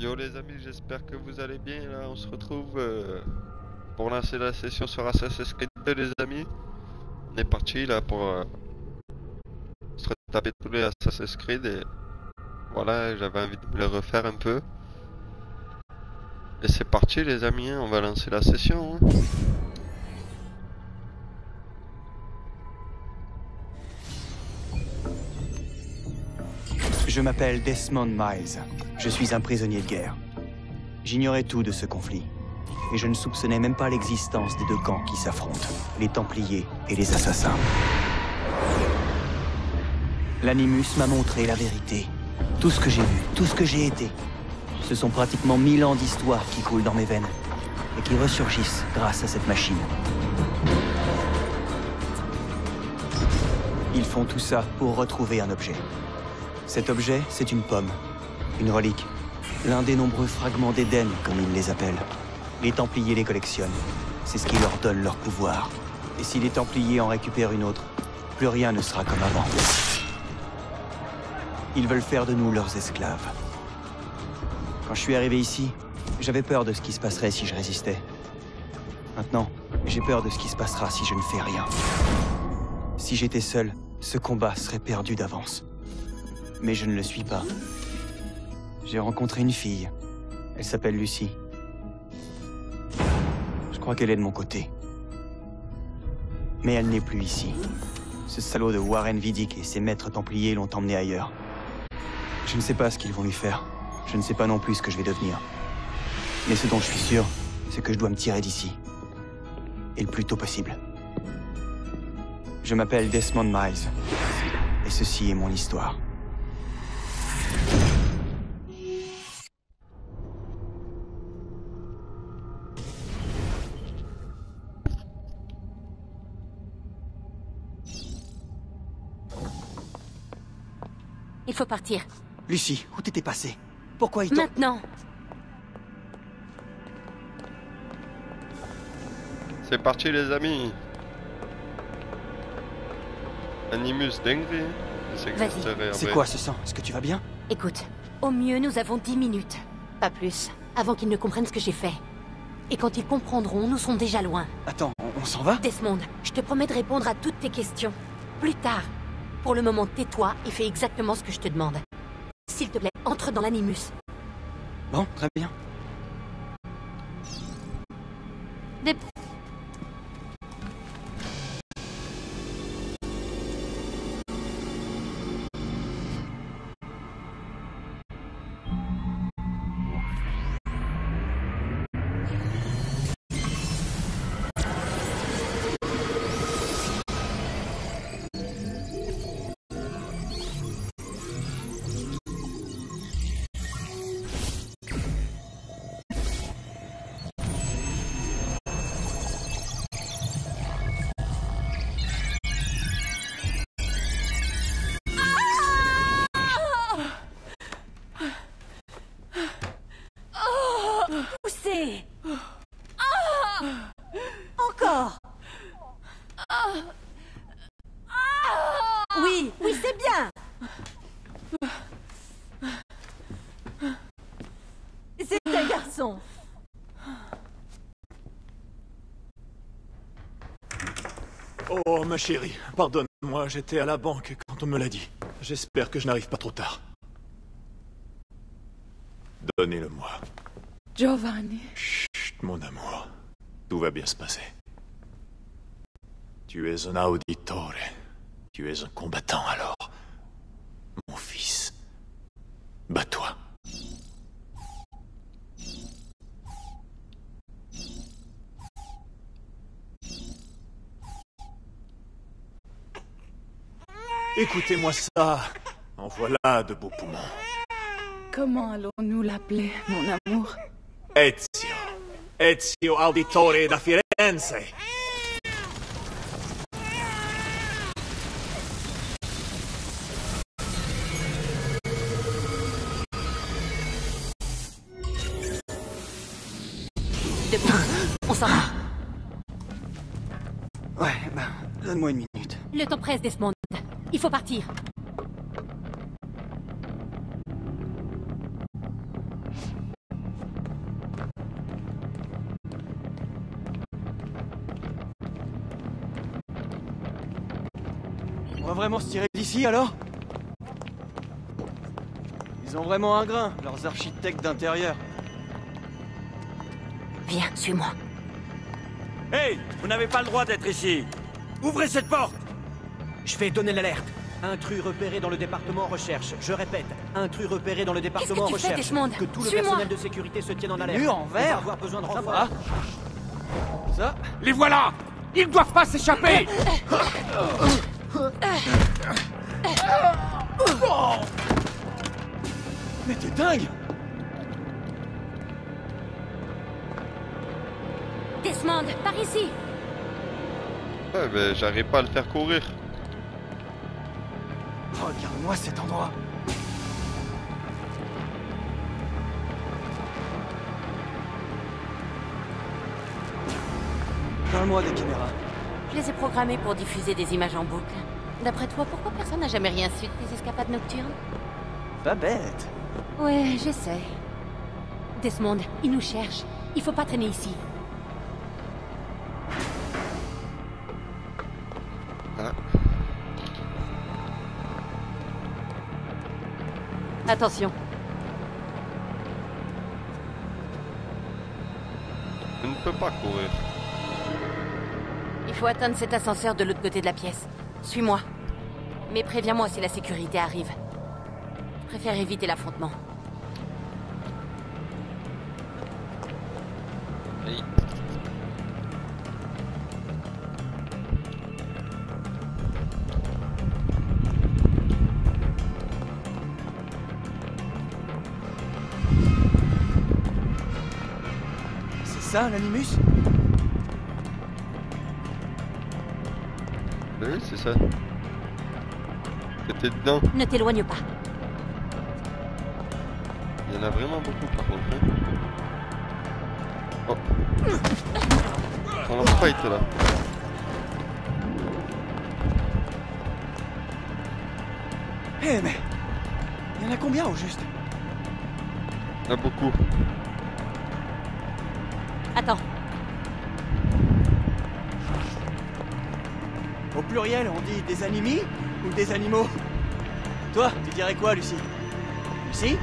Yo les amis, j'espère que vous allez bien. Là, on se retrouve pour lancer la session sur Assassin's Creed 2, les amis. On est parti là pour se retaper tous les Assassin's Creed et voilà, j'avais envie de me les refaire un peu. Et c'est parti les amis, hein, on va lancer la session. Hein. Je m'appelle Desmond Miles. Je suis un prisonnier de guerre. J'ignorais tout de ce conflit. Et je ne soupçonnais même pas l'existence des deux camps qui s'affrontent, les Templiers et les Assassins. L'Animus m'a montré la vérité. Tout ce que j'ai vu, tout ce que j'ai été. Ce sont pratiquement 1000 ans d'histoire qui coulent dans mes veines et qui ressurgissent grâce à cette machine. Ils font tout ça pour retrouver un objet. Cet objet, c'est une pomme, une relique, l'un des nombreux fragments d'Éden, comme ils les appellent. Les Templiers les collectionnent. C'est ce qui leur donne leur pouvoir. Et si les Templiers en récupèrent une autre, plus rien ne sera comme avant. Ils veulent faire de nous leurs esclaves. Quand je suis arrivé ici, j'avais peur de ce qui se passerait si je résistais. Maintenant, j'ai peur de ce qui se passera si je ne fais rien. Si j'étais seul, ce combat serait perdu d'avance. Mais je ne le suis pas. J'ai rencontré une fille. Elle s'appelle Lucie. Je crois qu'elle est de mon côté. Mais elle n'est plus ici. Ce salaud de Warren Vidic et ses maîtres templiers l'ont emmenée ailleurs. Je ne sais pas ce qu'ils vont lui faire. Je ne sais pas non plus ce que je vais devenir. Mais ce dont je suis sûr, c'est que je dois me tirer d'ici. Et le plus tôt possible. Je m'appelle Desmond Miles. Et ceci est mon histoire. Il faut partir. Lucie, où t'étais passée? Pourquoi ils t'ont... Maintenant. C'est parti les amis. Animus dinguerie. Vas-y. C'est quoi ce sang? Est-ce que tu vas bien? Écoute, au mieux nous avons 10 minutes. Pas plus. Avant qu'ils ne comprennent ce que j'ai fait. Et quand ils comprendront, nous serons déjà loin. Attends, on s'en va? Desmond, je te promets de répondre à toutes tes questions. Plus tard. Pour le moment, tais-toi et fais exactement ce que je te demande. S'il te plaît, entre dans l'Animus. Bon, très bien. Poussez. Encore. Oui, oui, c'est bien. C'est un garçon. Oh, ma chérie, pardonne-moi, j'étais à la banque quand on me l'a dit. J'espère que je n'arrive pas trop tard. Donnez-le-moi. Giovanni. Chut, mon amour. Tout va bien se passer. Tu es un auditore. Tu es un combattant, alors. Mon fils. Bats-toi. Écoutez-moi ça. En voilà de beaux poumons. Comment allons-nous l'appeler, mon amour? Ezio. Ezio Auditore da Firenze. Debout. On s'en va. Ouais, ben, donne-moi une minute. Le temps presse, Desmond. Il faut partir. va vraiment se tirer d'ici alors? Ils ont vraiment un grain, leurs architectes d'intérieur. Viens, suis-moi. Hey, vous n'avez pas le droit d'être ici. Ouvrez cette porte. Je vais donner l'alerte. Intrus repéré dans le département recherche. Je répète, intrus repéré dans le département Qu'est-ce que tu fais, recherche. Desmond? Que tout le Suis-moi. personnel de sécurité se tienne en alerte. Mur en On va verre? avoir besoin de renfort. Ah. Ça? Les voilà. Ils doivent pas s'échapper. Mais t'es dingue! Desmond, par ici. Ouais, mais j'arrive pas à le faire courir. Regarde-moi cet endroit. Parle-moi des caméras. Je les ai programmés pour diffuser des images en boucle. D'après toi, pourquoi personne n'a jamais rien su de tes escapades nocturnes? Pas bête. Ouais, j'essaie. Desmond, ils nous cherchent. Il faut pas traîner ici. Ah. Attention. Je ne peux pas courir. Il faut atteindre cet ascenseur de l'autre côté de la pièce. Suis-moi. Mais préviens-moi si la sécurité arrive. Je préfère éviter l'affrontement. Oui. C'est ça, l'animus? Oui, c'est ça. T'es dedans. Ne t'éloigne pas. Il y en a vraiment beaucoup par contre. Hein. Oh. On en fight là. Eh mais... Il y en a combien au juste? Il y en a beaucoup. Attends. Au pluriel, on dit des animis ou des animaux? Toi, tu dirais quoi, Lucie? Lucie?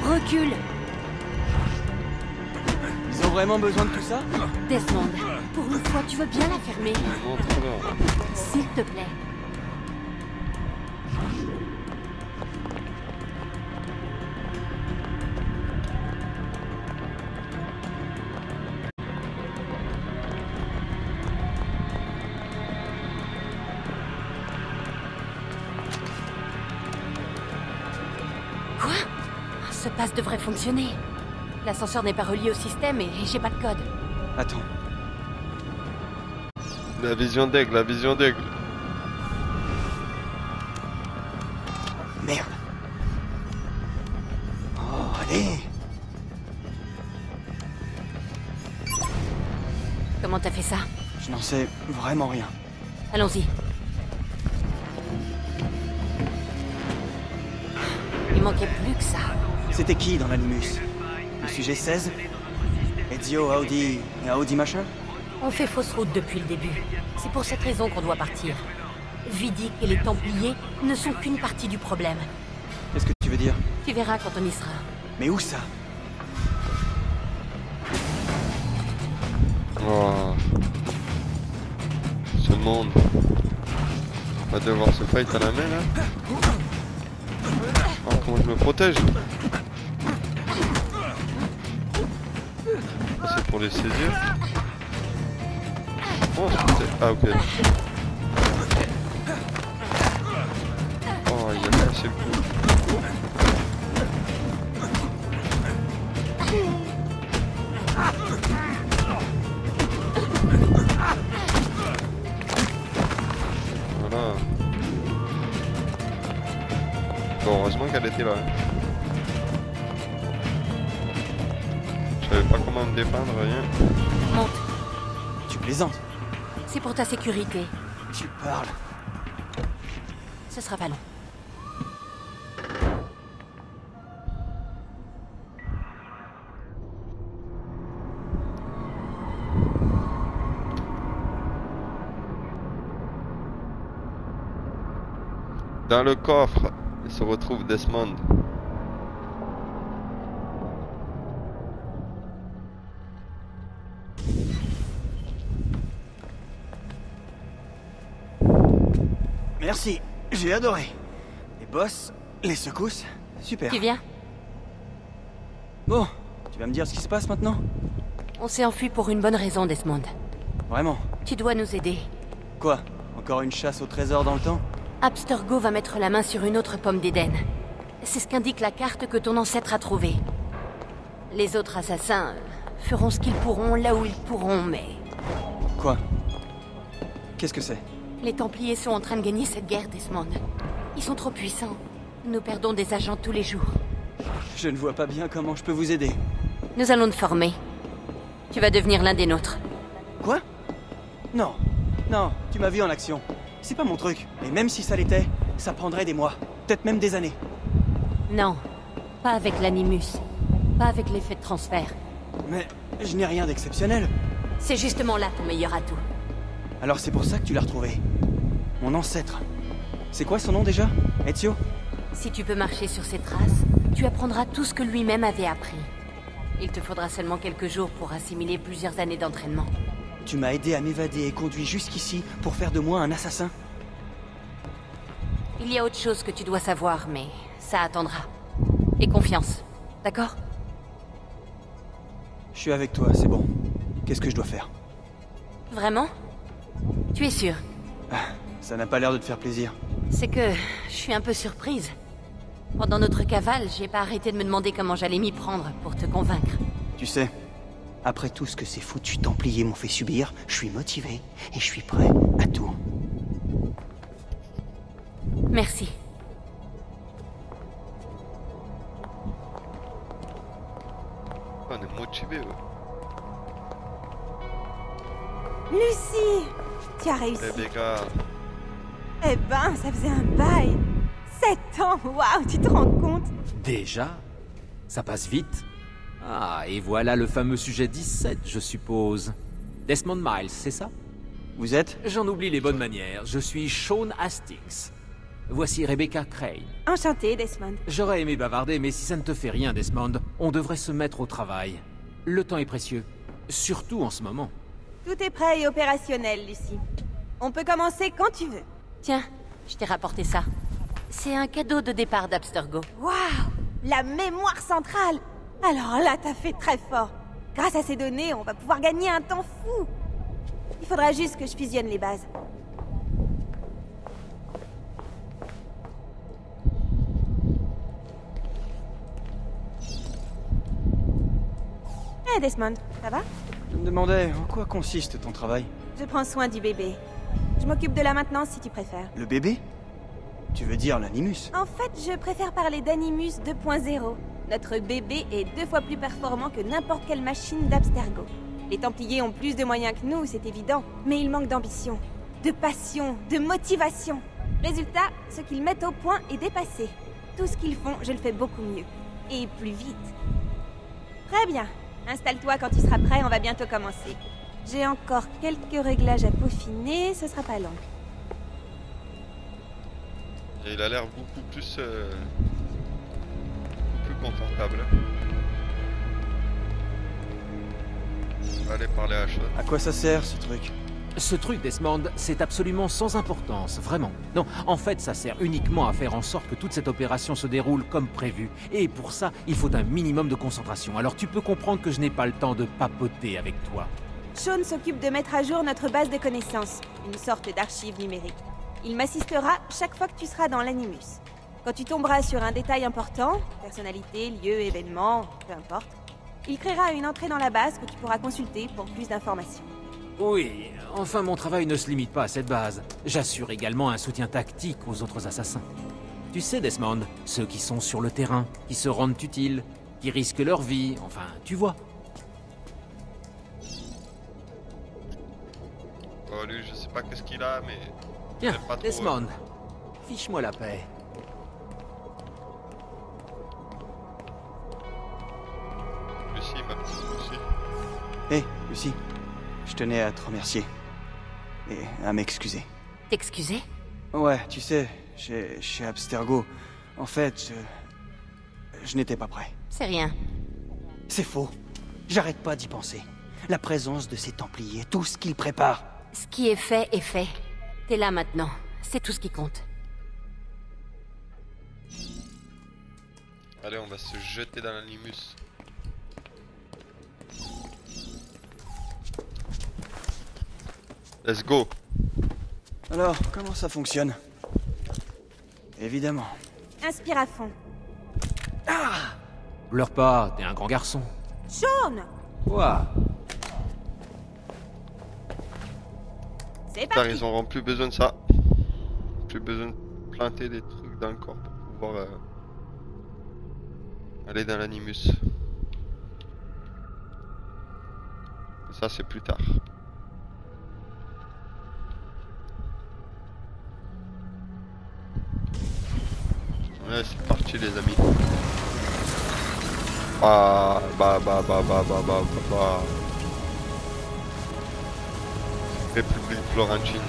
Recule. Ils ont vraiment besoin de tout ça? Desmond, pour une fois, tu veux bien la fermer? Montre-leur. S'il te plaît. Quoi? Ce pass devrait fonctionner. L'ascenseur n'est pas relié au système et j'ai pas de code. Attends. La vision d'aigle, la vision d'aigle. Merde. Oh, allez. Comment t'as fait ça? Je n'en sais vraiment rien. Allons-y. Il manquait plus que ça. C'était qui dans l'animus? Le sujet 16? Ezio, Audi et Audi machin? On fait fausse route depuis le début. C'est pour cette raison qu'on doit partir. Vidic et les Templiers ne sont qu'une partie du problème. Qu'est-ce que tu veux dire? Tu verras quand on y sera. Mais où ça? Oh. Ce monde. On va devoir se fight à la main là. Oh, comment je me protège? Ah, c'est pour les saisir. Oh, c'est... Ah, ok. Oh, il a cassé le coup. Voilà. Bon, heureusement qu'elle était là. Je savais pas comment me défendre, rien. Monte. Tu plaisantes? C'est pour ta sécurité. Tu parles. Ce sera pas long. Dans le coffre, il se retrouve Desmond. Merci, j'ai adoré. Les bosses, les secousses, super. Tu viens? Bon, tu vas me dire ce qui se passe maintenant? On s'est enfui pour une bonne raison, Desmond. Vraiment? Tu dois nous aider. Quoi? Encore une chasse au trésor dans le temps? Abstergo va mettre la main sur une autre pomme d'Éden. C'est ce qu'indique la carte que ton ancêtre a trouvée. Les autres assassins feront ce qu'ils pourront là où ils pourront, mais... Quoi? Qu'est-ce que c'est? Les Templiers sont en train de gagner cette guerre, Desmond. Ils sont trop puissants. Nous perdons des agents tous les jours. Je ne vois pas bien comment je peux vous aider. Nous allons te former. Tu vas devenir l'un des nôtres. Quoi? Non, non, tu m'as vu en action. C'est pas mon truc. Et même si ça l'était, ça prendrait des mois, peut-être même des années. Non, pas avec l'Animus. Pas avec l'effet de transfert. Mais je n'ai rien d'exceptionnel. C'est justement là ton meilleur atout. Alors c'est pour ça que tu l'as retrouvé. Mon ancêtre. C'est quoi son nom déjà? Ezio? Si tu peux marcher sur ses traces, tu apprendras tout ce que lui-même avait appris. Il te faudra seulement quelques jours pour assimiler plusieurs années d'entraînement. Tu m'as aidé à m'évader et conduit jusqu'ici pour faire de moi un assassin? Il y a autre chose que tu dois savoir, mais ça attendra. Et confiance, d'accord? Je suis avec toi, c'est bon. Qu'est-ce que je dois faire? Vraiment? Tu es sûr? Ça n'a pas l'air de te faire plaisir. C'est que je suis un peu surprise. Pendant notre cavale, j'ai pas arrêté de me demander comment j'allais m'y prendre pour te convaincre. Tu sais, après tout ce que ces foutus Templiers m'ont fait subir, je suis motivé et je suis prêt à tout. Merci. On est motivé, ouais. Lucie! Tu as réussi. Rebecca. Eh ben, ça faisait un bail. 7 ans, waouh, tu te rends compte? Déjà? Ça passe vite. Ah, et voilà le fameux sujet 17, je suppose. Desmond Miles, c'est ça? Vous êtes? J'en oublie les bonnes manières. Je suis Sean Hastings. Voici Rebecca Crane. Enchantée, Desmond. J'aurais aimé bavarder, mais si ça ne te fait rien, Desmond, on devrait se mettre au travail. Le temps est précieux. Surtout en ce moment. Tout est prêt et opérationnel, Lucie. On peut commencer quand tu veux. Tiens, je t'ai rapporté ça. C'est un cadeau de départ d'Abstergo. Waouh! La mémoire centrale! Alors là, t'as fait très fort. Grâce à ces données, on va pouvoir gagner un temps fou. Il faudra juste que je fusionne les bases. Hey Desmond, ça va? Je me demandais en quoi consiste ton travail. Je prends soin du bébé. Je m'occupe de la maintenance si tu préfères. Le bébé? Tu veux dire l'Animus? En fait, je préfère parler d'Animus 2.0. Notre bébé est 2 fois plus performant que n'importe quelle machine d'Abstergo. Les Templiers ont plus de moyens que nous, c'est évident. Mais ils manquent d'ambition, de passion, de motivation. Résultat, ce qu'ils mettent au point est dépassé. Tout ce qu'ils font, je le fais beaucoup mieux. Et plus vite. Très bien. Installe-toi quand tu seras prêt, on va bientôt commencer. J'ai encore quelques réglages à peaufiner, ce sera pas long. Et il a l'air beaucoup plus confortable. On va aller parler à Sean. À quoi ça sert ce truc? Ce truc, Desmond, c'est absolument sans importance, vraiment. Non, en fait, ça sert uniquement à faire en sorte que toute cette opération se déroule comme prévu. Et pour ça, il faut un minimum de concentration. Alors tu peux comprendre que je n'ai pas le temps de papoter avec toi. Sean s'occupe de mettre à jour notre base de connaissances, une sorte d'archive numérique. Il m'assistera chaque fois que tu seras dans l'Animus. Quand tu tomberas sur un détail important, personnalité, lieu, événement, peu importe, il créera une entrée dans la base que tu pourras consulter pour plus d'informations. Oui, enfin mon travail ne se limite pas à cette base. J'assure également un soutien tactique aux autres assassins. Tu sais, Desmond, ceux qui sont sur le terrain, qui se rendent utiles, qui risquent leur vie, enfin, tu vois. Oh, lui, je sais pas qu'est-ce qu'il a, mais... Tiens, j'aime pas trop, Desmond, fiche-moi la paix. Lucie, ma petite Lucie. Hé, Lucie, je tenais à te remercier. Et à m'excuser. T'excuser? Ouais, tu sais, chez Abstergo. En fait, je n'étais pas prêt. C'est rien. C'est faux. J'arrête pas d'y penser. La présence de ces Templiers, tout ce qu'ils préparent. Ce qui est fait est fait. T'es là maintenant. C'est tout ce qui compte. Allez, on va se jeter dans l'animus. Let's go. Alors, comment ça fonctionne? Évidemment. Inspire à fond. Pleure pas, t'es un grand garçon. Sean! Quoi? C'est Putain, parti! ils auront plus besoin de ça. Plus besoin de planter des trucs dans le corps pour pouvoir aller dans l'animus. Ça, c'est plus tard. Ouais, c'est parti les amis. République Florentine.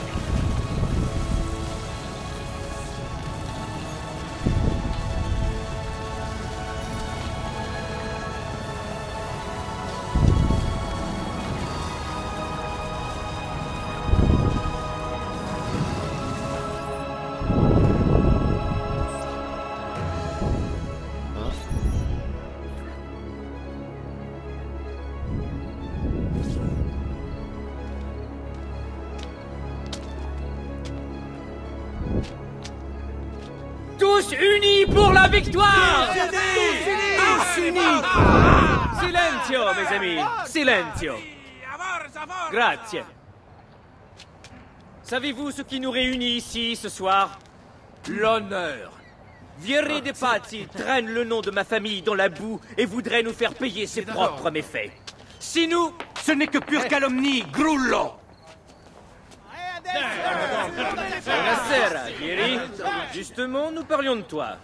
Tous unis pour la victoire! Tous unis! Silenzio, mes amis! Silenzio! Grazie! Savez-vous ce qui nous réunit ici ce soir? L'honneur! Vieri de Pazzi traîne le nom de ma famille dans la boue et voudrait nous faire payer ses propres méfaits. Si nous... Ce n'est que pure calomnie, Grullo! Buonasera, Vieri. Justement, nous parlions de toi.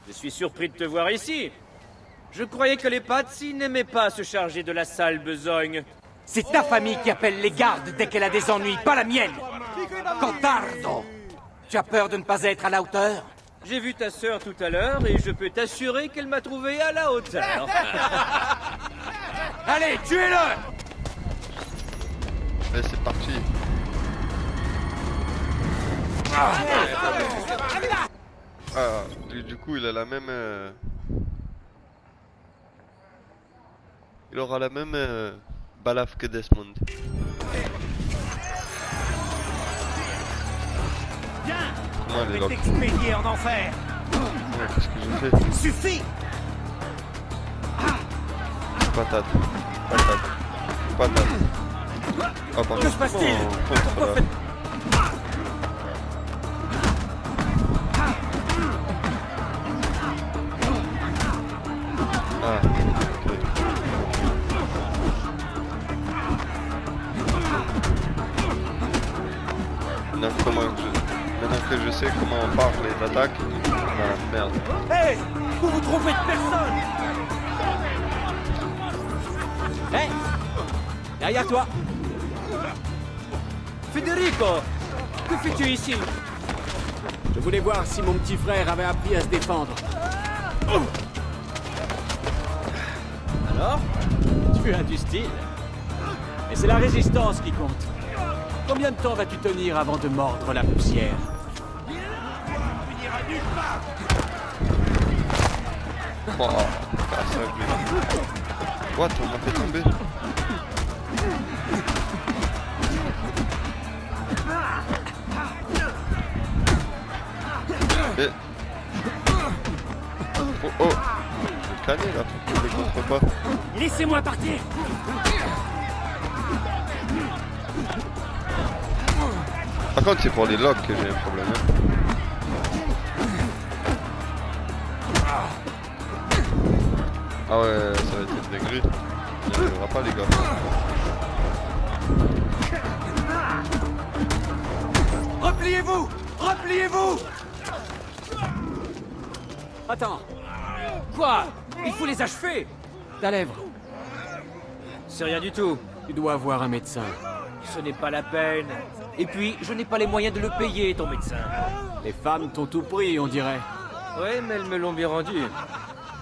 Je suis surpris de te voir ici. Je croyais que les Pazzi n'aimaient pas se charger de la sale besogne. C'est ta famille qui appelle les gardes dès qu'elle a des ennuis, pas la mienne! Cotardo! Tu as peur de ne pas être à la hauteur? J'ai vu ta sœur tout à l'heure et je peux t'assurer qu'elle m'a trouvé à la hauteur. Allez, tuez-le! Allez, c'est parti. Du coup, il a la même... Il aura la même balafre que Desmond. Comment elle est là? T'expédier en enfer! Ouais, qu'est-ce que j'ai fait? Suffit! Patate. Patate. Patate. Ah, par Que se passe-t-il? contre là. Ah, ok. Maintenant que je sais comment on part les attaques, ah merde. Hé! Vous vous trouvez de personne! Hé! Derrière toi! Federico! Que fais-tu ici? Je voulais voir si mon petit frère avait appris à se défendre. Alors? Tu as du style. Et c'est la résistance qui compte. Combien de temps vas-tu tenir avant de mordre la poussière? Oh, ça, lui. What? On m'a fait tomber. Et... Oh oh! Le canet là, faut que je le contre pas. Laissez-moi partir! Par contre, c'est pour les logs que j'ai un problème. Hein. Ah ouais, ça va être une dinguerie. On n'y arrivera pas, les gars. Repliez-vous! Repliez-vous! Attends! Quoi? Il faut les achever! Ta lèvre. C'est rien du tout. Tu dois voir un médecin. Ce n'est pas la peine. Et puis, je n'ai pas les moyens de le payer, ton médecin. Les femmes t'ont tout pris, on dirait. Ouais, mais elles me l'ont bien rendu.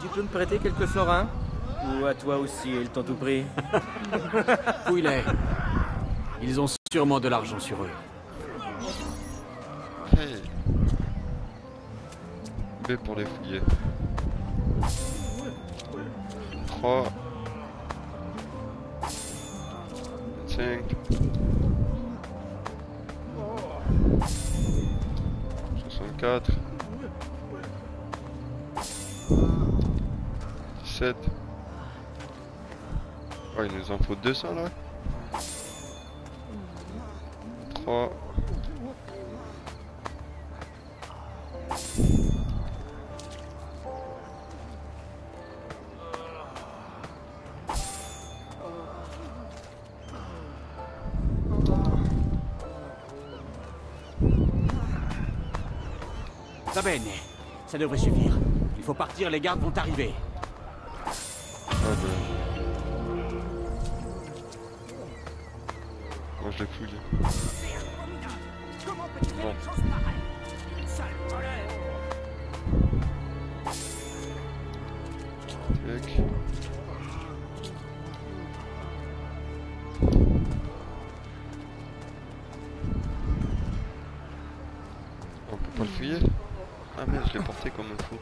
Tu peux me prêter quelques florins? Ou à toi aussi, ils t'ont tout pris? Fouille-les. Ils ont sûrement de l'argent sur eux. Hey. B pour les fouiller. 3. 25. 64. 17. Oh, il nous en faut 200 là. 3. Va bene. Ça devrait suffire. Il faut partir, les gardes vont arriver. Ah ben. Moi je l'ai fouillé. Bon. Tac. On peut pas le fouiller? Ah merde, je l'ai porté comme un fou.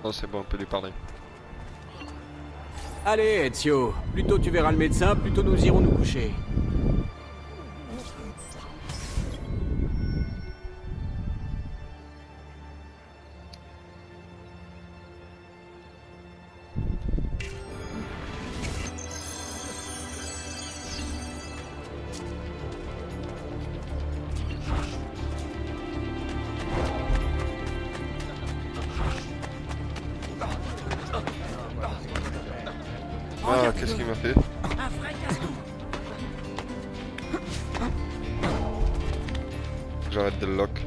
Oh c'est bon, on peut lui parler. Allez, Ezio. Plus tôt tu verras le médecin, plus tôt nous irons nous coucher. Ah, qu'est-ce qu'il m'a fait? J'arrête de le lock.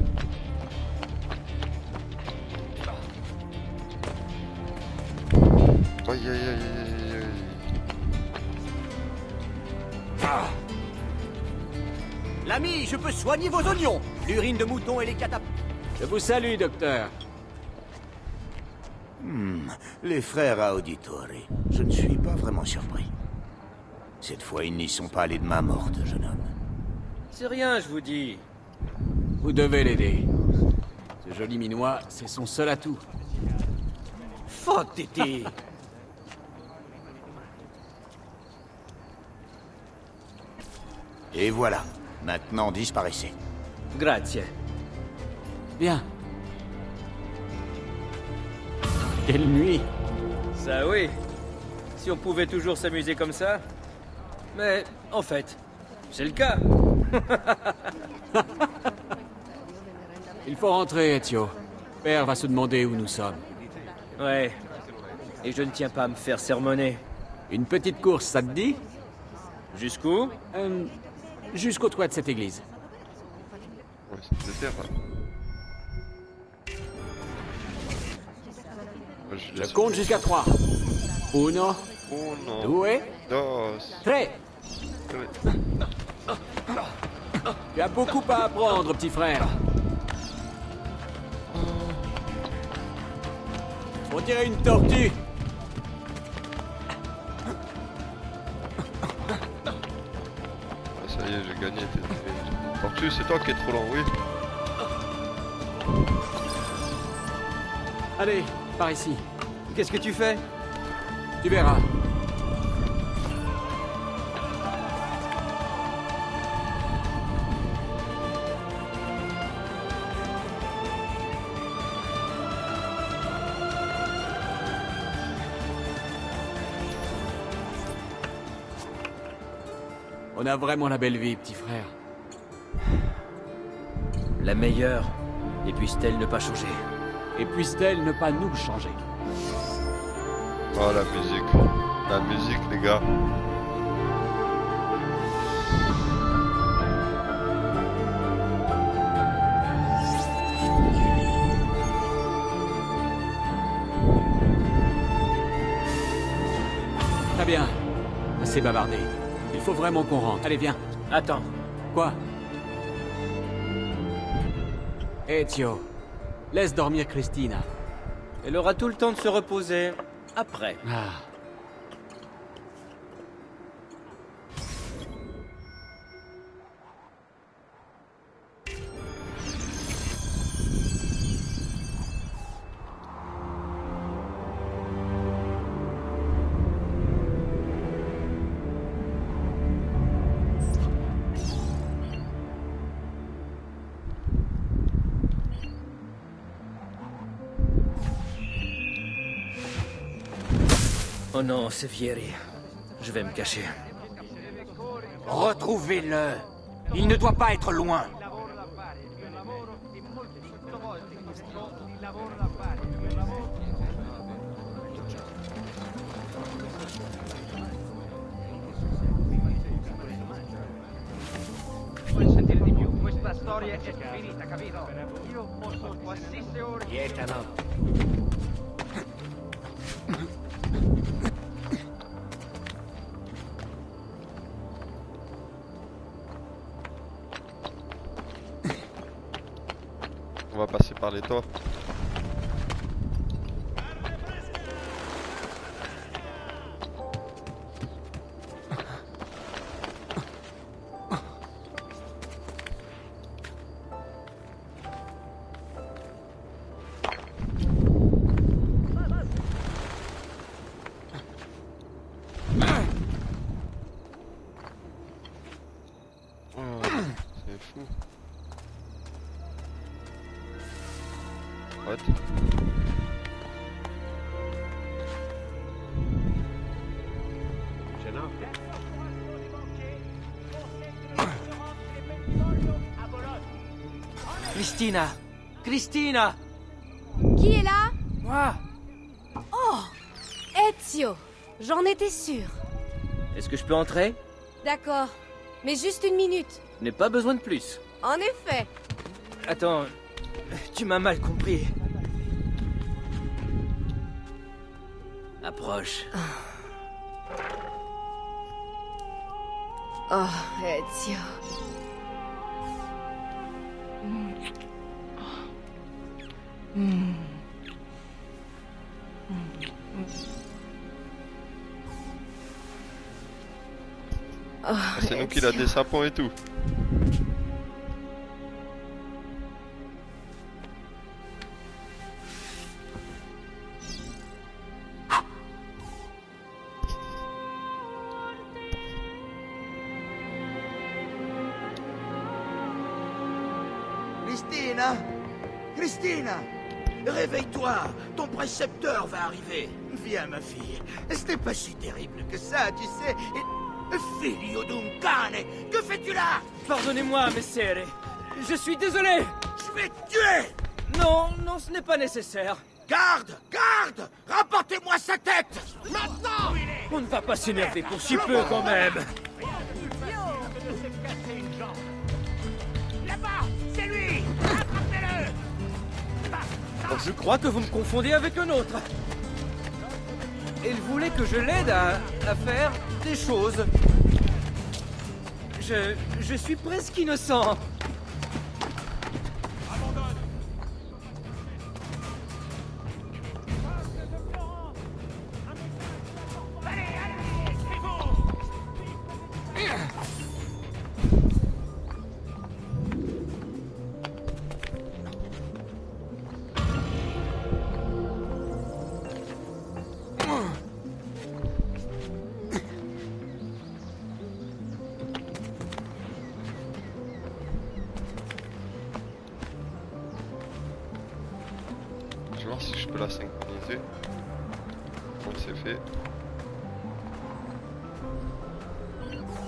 Aïe aïe aïe aïe aïe. L'ami, je peux soigner vos oignons. L'urine de mouton et les catapultes. Je vous salue, docteur. Les frères Auditori. Je ne suis pas vraiment surpris. Cette fois, ils n'y sont pas allés de main morte, jeune homme. C'est rien, je vous dis. Vous devez l'aider. Ce joli minois, c'est son seul atout. Fuck, Titi. Et voilà. Maintenant, disparaissez. Grazie. Bien. Quelle nuit! Ça oui. Si on pouvait toujours s'amuser comme ça. Mais, en fait, c'est le cas. Il faut rentrer, Ezio. Père va se demander où nous sommes. Ouais. Et je ne tiens pas à me faire sermonner. Une petite course, ça te dit? Jusqu'où? Jusqu'au toit de cette église. Ouais, c'est de terre là. Ouais, Je compte jusqu'à 3. Uno, Uno, due, dos, tre. tre. Tu as beaucoup à apprendre, petit frère. On dirait une tortue. Ah, ça y est, j'ai gagné. Tortue, c'est toi qui es trop lent, oui. Allez, par ici. Qu'est-ce que tu fais? Tu verras. On a vraiment la belle vie, petit frère. La meilleure. Et puisse-t-elle ne pas changer? Et puisse-t-elle ne pas nous le changer. Oh la musique. La musique les gars. Très bien. Assez bavardé. Il faut vraiment qu'on rentre. Allez, viens. Attends. Quoi? Ezio, laisse dormir Christina. Elle aura tout le temps de se reposer après. Ah. Oh non, c'est Vieri. Je vais me cacher. Retrouvez-le. Il ne doit pas être loin. Vuoi sentire di più? Questa storia è finita, capito? Io posso qualsiasi ora... Gaetano. On va passer par les toits. Oh, c'est fou. What? Cristina! Cristina! Qui est là? Moi! Oh! Ezio! J'en étais sûre. Est-ce que je peux entrer? D'accord. Mais juste une minute. Je n'ai pas besoin de plus. En effet. Attends, tu m'as mal compris. Approche. Oh, Ezio. Oh, c'est nous qui l'a des sapons et tout. Christina! Christina! Réveille-toi! Ton précepteur va arriver! Viens, ma fille. Ce n'est pas si terrible que ça, tu sais. Figlio d'un cane! Que fais-tu là? Pardonnez-moi, messere. Je suis désolé. Je vais te tuer! Non, non, ce n'est pas nécessaire. Garde! Garde! Rapportez-moi sa tête! Maintenant! On ne va pas s'énerver pour si peu, quand même. Là-bas! C'est lui! Attrapez-le! Je crois que vous me confondez avec un autre. Il voulait que je l'aide à faire des choses. Je suis presque innocent. Je vais voir si je peux la synchroniser. Donc c'est fait.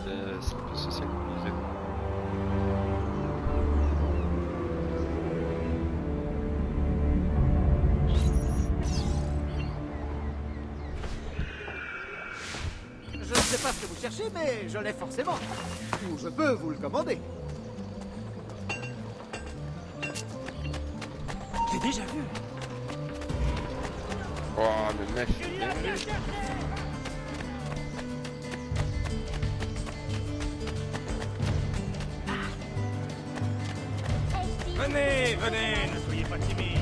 Et ça peut se synchroniser. pas ce que vous cherchez, mais je l'ai forcément. Ou je peux vous le commander. J'ai déjà vu. Oh, le mec. Venez, venez, ne soyez pas timide.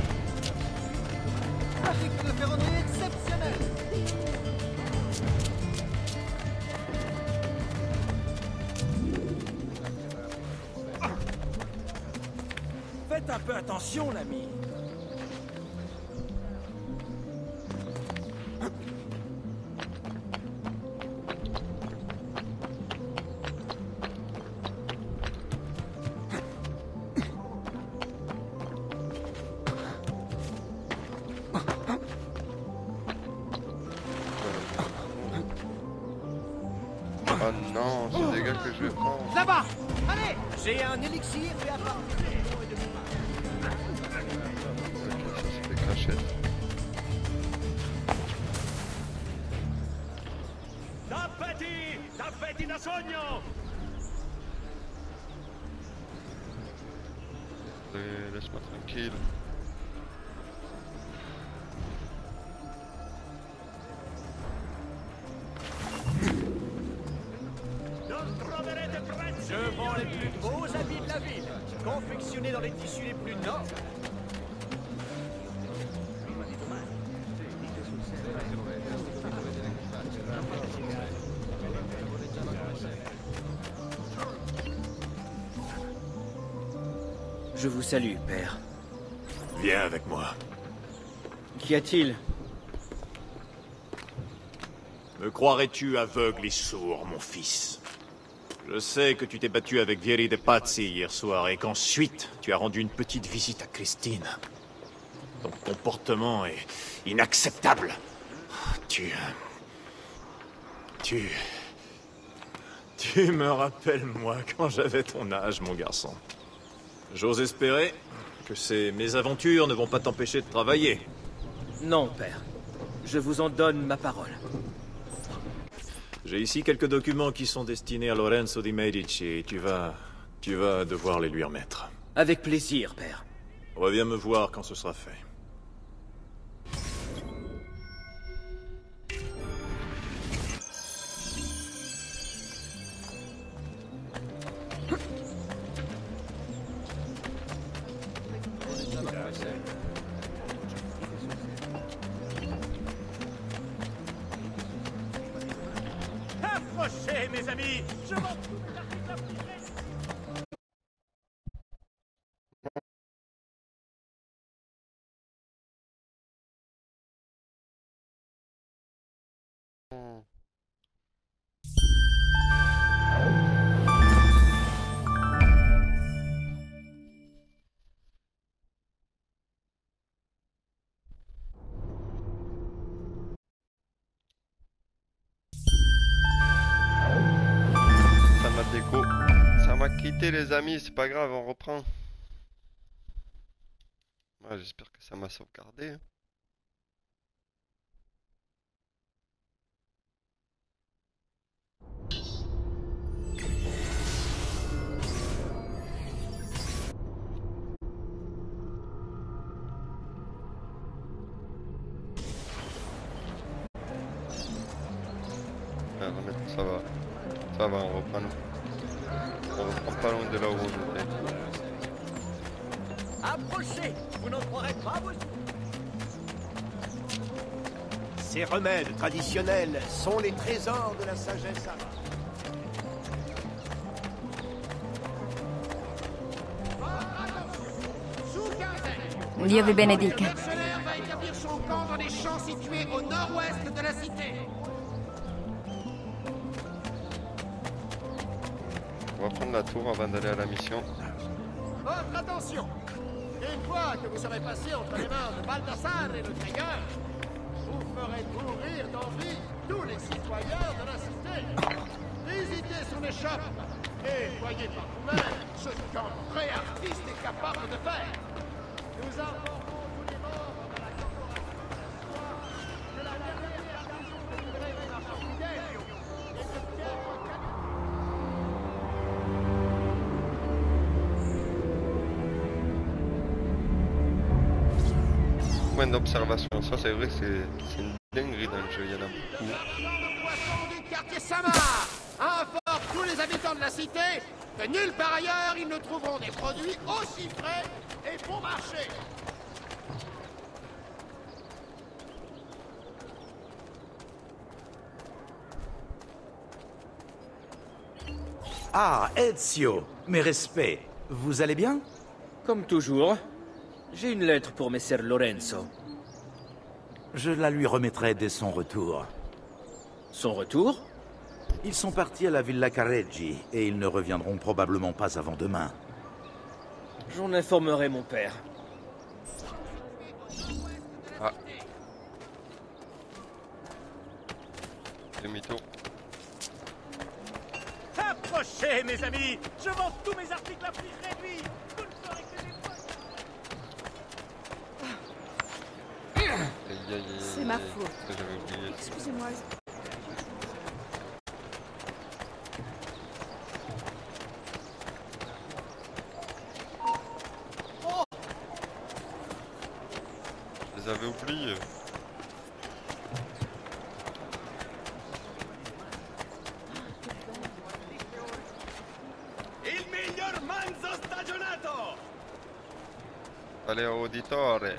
Trafic de ferronnerie exceptionnel. Faites un peu attention, l'ami. Oh non, c'est des gars que je vais prendre. Là-bas. Allez. J'ai un élixir et un pas. Ok, ça c'est des cachettes. Tappeti da sogno! Laisse-moi tranquille. Je vends les plus beaux habits de la ville, confectionnés dans les tissus les plus nobles. Je vous salue, père. Viens avec moi. Qu'y a-t-il? Me croirais-tu aveugle et sourd, mon fils? Je sais que tu t'es battu avec Vieri de Pazzi hier soir et qu'ensuite tu as rendu une petite visite à Christine. Ton comportement est inacceptable. Tu me rappelles, moi, quand j'avais ton âge, mon garçon. J'ose espérer que ces mésaventures ne vont pas t'empêcher de travailler. Non, père. Je vous en donne ma parole. J'ai ici quelques documents qui sont destinés à Lorenzo di Medici et tu vas devoir les lui remettre. Avec plaisir, père. Reviens me voir quand ce sera fait. Approchez, mes amis. Je m'en fous de l'article africain. Ça m'a quitté les amis, c'est pas grave, on reprend. Ouais, j'espère que ça m'a sauvegardé. Ça va. Ça va, on reprend. On reprend pas loin de là où on était. Approchez, vous n'en croirez pas vos... Ces remèdes traditionnels sont les trésors de la sagesse arabe. Dio vi benedica. Le mercenaire va établir son camp dans les champs situés au nord-ouest de la cité. On va prendre la tour avant d'aller à la mission. Votre attention! Une fois que vous serez passé entre les mains de Baldassare et le Tailleur, vous ferez mourir d'envie tous les citoyens de la cité. Visitez son échoppe et voyez par vous-même ce qu'un vrai artiste est capable de faire. Nous informons tous les membres de la corporation que la dernière maison de livrer les marchands fidèles est de points d'observation. Ça, c'est vrai que c'est une dinguerie dans le jeu. Il y en a beaucoup. Du quartier Samar informe tous les habitants de la cité que nulle part ailleurs ils ne trouveront des produits aussi frais et bon marché. Ah, Ezio, mes respects. Vous allez bien? Comme toujours. J'ai une lettre pour Messer Lorenzo. Je la lui remettrai dès son retour. Son retour? Ils sont partis à la Villa Careggi et ils ne reviendront probablement pas avant demain. J'en informerai mon père. Ah. Demi-tour. Approchez, mes amis. Je vends tous mes articles à prix réduit. Vous ne ferez que des points. C'est ma faute. J'avais oublié. Excusez-moi. Je les avais oubliés. Il miglior manzo stagionato. Allez, auditore.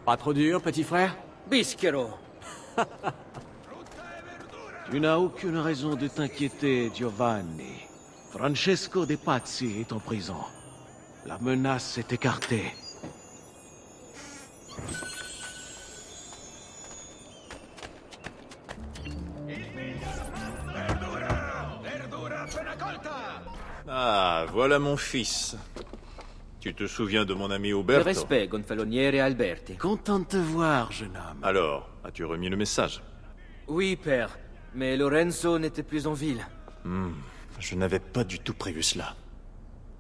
Pas trop dur, petit frère? Bischero. Tu n'as aucune raison de t'inquiéter, Giovanni. Francesco De Pazzi est en prison. La menace est écartée. Ah, voilà mon fils. Tu te souviens de mon ami De Uberto? respect, gonfaloniere Alberti. Content de te voir, jeune homme. Alors, as-tu remis le message? Oui, père. Mais Lorenzo n'était plus en ville. Je n'avais pas du tout prévu cela.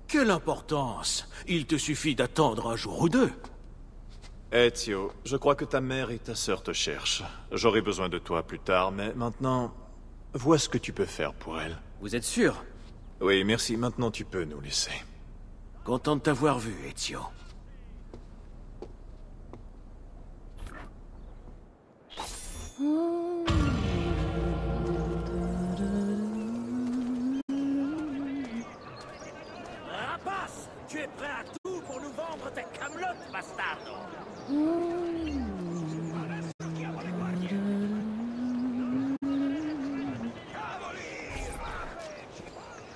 Quelle importance! Il te suffit d'attendre un jour ou deux. Ezio, je crois que ta mère et ta sœur te cherchent. J'aurai besoin de toi plus tard, mais maintenant, vois ce que tu peux faire pour elle. Vous êtes sûr? Oui, merci. Maintenant, tu peux nous laisser. Content de t'avoir vu, Ezio. Rapace, tu es prêt à tout pour nous vendre tes camelotes, bastardo.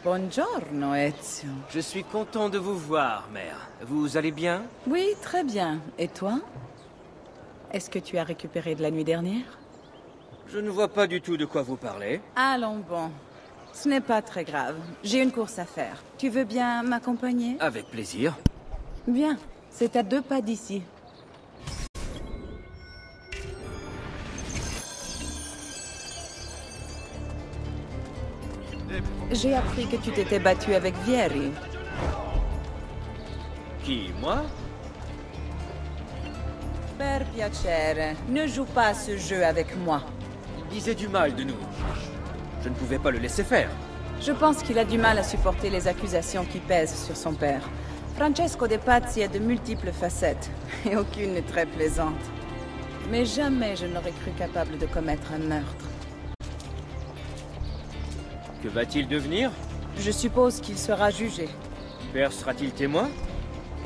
Buongiorno, Ezio. Je suis content de vous voir, mère. Vous allez bien? Oui, très bien. Et toi? Est-ce que tu as récupéré de la nuit dernière? Je ne vois pas du tout de quoi vous parlez. Allons bon. Ce n'est pas très grave. J'ai une course à faire. Tu veux bien m'accompagner? Avec plaisir. Bien. C'est à 2 pas d'ici. J'ai appris que tu t'étais battu avec Vieri. Qui, moi? Per piacere, ne joue pas à ce jeu avec moi. Il disait du mal de nous. Je ne pouvais pas le laisser faire. Je pense qu'il a du mal à supporter les accusations qui pèsent sur son père. Francesco De Pazzi a de multiples facettes, et aucune n'est très plaisante. Mais jamais je n'aurais cru capable de commettre un meurtre. Que va-t-il devenir? Je suppose qu'il sera jugé. Père sera-t-il témoin?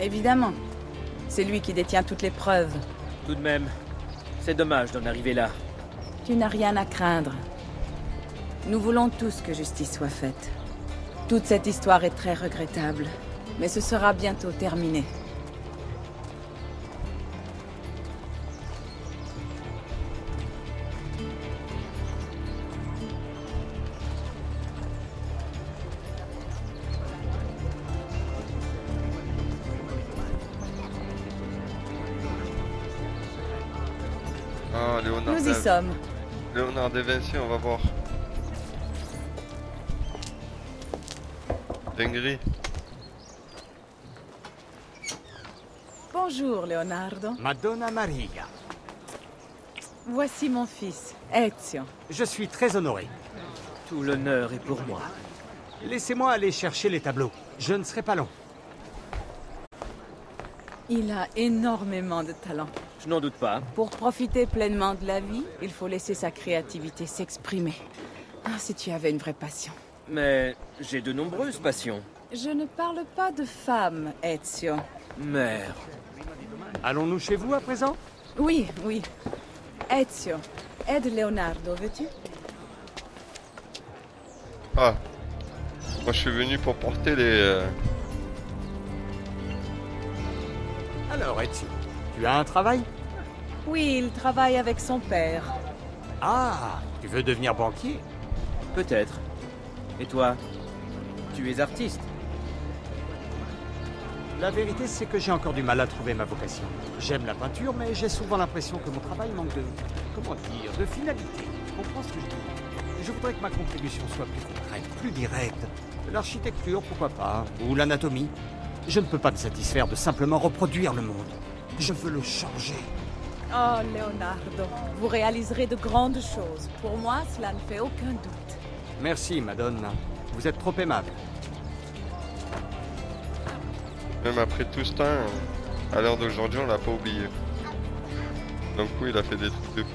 Évidemment. C'est lui qui détient toutes les preuves. Tout de même, c'est dommage d'en arriver là. Tu n'as rien à craindre. Nous voulons tous que justice soit faite. Toute cette histoire est très regrettable, mais ce sera bientôt terminé. Ah, Léonard. Nous y sommes. Léonard de Vinci, on va voir. Dinguerie. Bonjour, Leonardo. Madonna Maria. Voici mon fils, Ezio. Je suis très honoré. Tout l'honneur est pour moi. Laissez-moi aller chercher les tableaux. Je ne serai pas long. Il a énormément de talent. Je n'en doute pas. Pour profiter pleinement de la vie, il faut laisser sa créativité s'exprimer. Ah, si tu avais une vraie passion. Mais j'ai de nombreuses passions. Je ne parle pas de femmes, Ezio. Merde. Allons-nous chez vous à présent? Oui, oui. Ezio, aide Leonardo, veux-tu? Ah. Moi je suis venu pour porter les... Alors, Ezio, tu as un travail? Oui, il travaille avec son père. Ah, tu veux devenir banquier? Peut-être. Et toi? Tu es artiste? La vérité, c'est que j'ai encore du mal à trouver ma vocation. J'aime la peinture, mais j'ai souvent l'impression que mon travail manque de... comment dire? De finalité. Tu comprends ce que je dis? Je voudrais que ma contribution soit plus concrète, plus directe. L'architecture, pourquoi pas? Ou l'anatomie. Je ne peux pas me satisfaire de simplement reproduire le monde. Je veux le changer. Oh, Leonardo, vous réaliserez de grandes choses. Pour moi, cela ne fait aucun doute. Merci, Madonna. Vous êtes trop aimable. Même après tout ce temps, à l'heure d'aujourd'hui, on l'a pas oublié. Donc oui, il a fait des trucs de fou.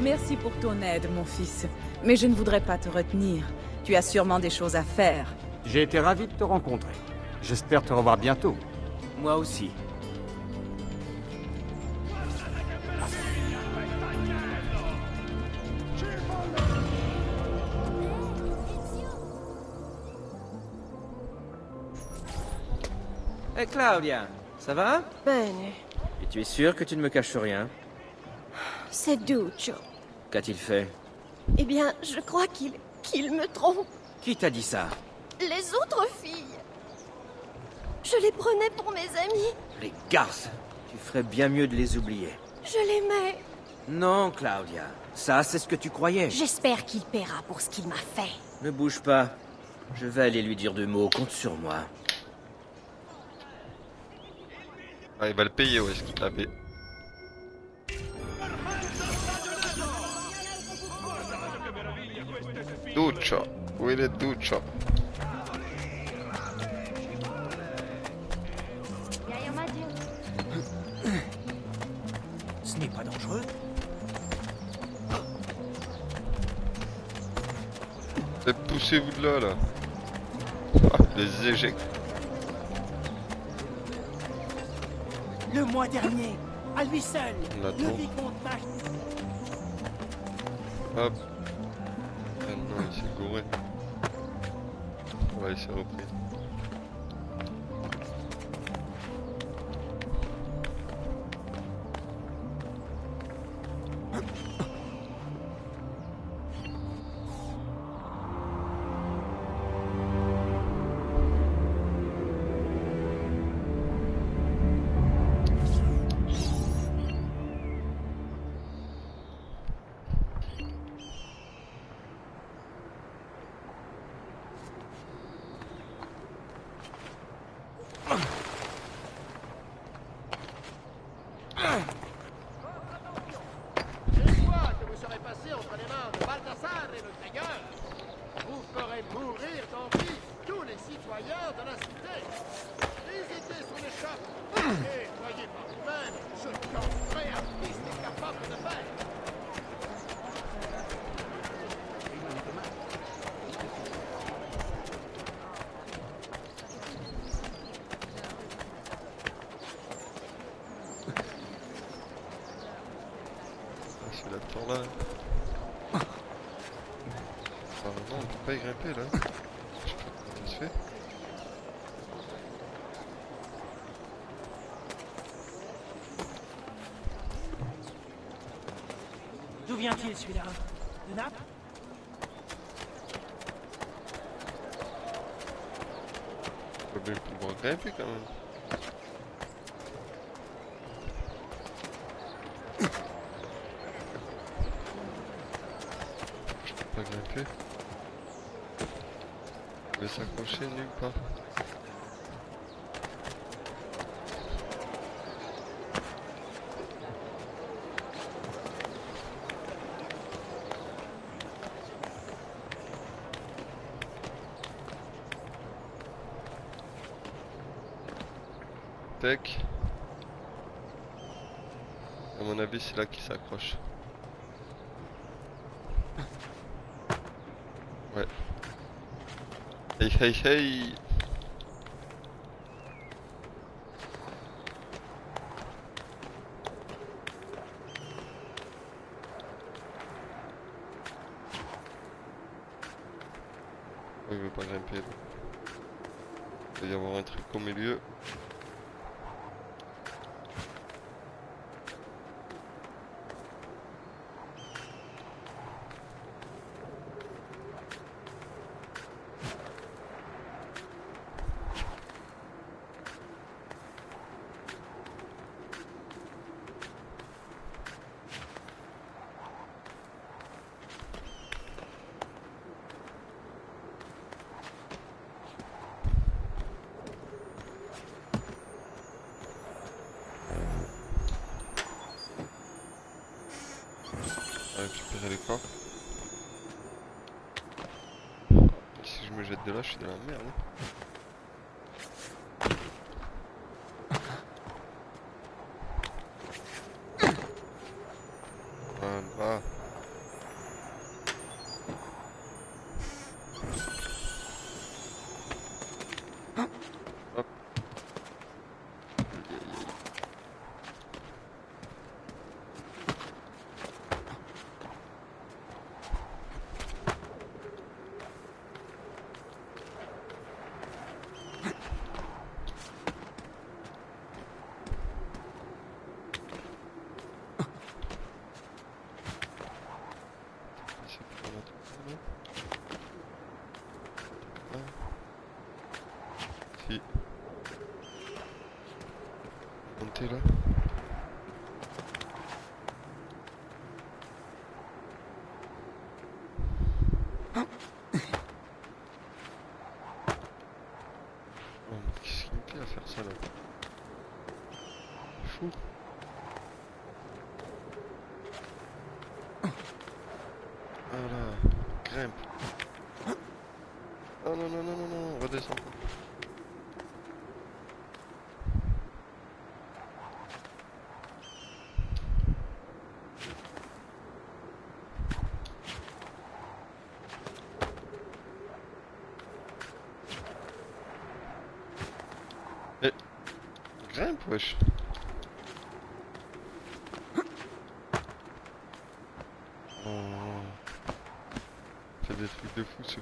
Merci pour ton aide, mon fils. Mais je ne voudrais pas te retenir. Tu as sûrement des choses à faire. J'ai été ravi de te rencontrer. J'espère te revoir bientôt. Moi aussi. Hé Claudia, ça va? Bene. Et tu es sûre que tu ne me caches rien? C'est Duccio. Qu'a-t-il fait? Eh bien, je crois qu'il me trompe. Qui t'a dit ça? Les autres filles. Je les prenais pour mes amis. Les garces. Tu ferais bien mieux de les oublier. Je l'aimais. Non, Claudia. Ça, c'est ce que tu croyais. J'espère qu'il paiera pour ce qu'il m'a fait. Ne bouge pas. Je vais aller lui dire 2 mots. Compte sur moi. Ah, il va le payer, ouais, ce qu'il t'a fait. Duccio. Où est le Duccio? Ce n'est pas dangereux. Poussez-vous de là. Ah, les éjectes. Le mois dernier, à lui seul, On l'a le trop. vicomte Mac... Hop. Ah non, il s'est gouré. Ouais, il s'est repris. Une fois que vous serez passé entre les mains de Baldassare et le tailleur, vous ferez mourir d'envie tous les citoyens de la cité. Hésitez sur l'échoppe et voyez par vous-même ce qu'un vrai artiste est capable de faire. C'est la tour là. Ah non, on peut pas y grimper là. Je sais pas comment ça se fait. D'où vient-il celui-là? De Naples? On peut bien pouvoir grimper quand même. Je peux pas grimper. Je vais s'accrocher nulle part. tac. À mon avis, c'est là qu'il s'accroche. Ouais. Hey hey hey. Il veut pas grimper. Il va y avoir un truc au milieu. Récupérer les corps. Si je me jette de là, je suis dans la merde. Voilà. Hop. Si. Montez là. Oh, mais qu'est-ce qu'il me plaît à faire ça là? C'est fou. Voilà, grimpe. Oh non, non, non, non, non, redescends. Eh, grimpe, wesh. Oh. Fait des trucs de fou, c'est fou.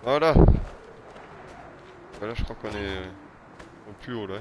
Voilà. Voilà, je crois qu'on est au plus haut là.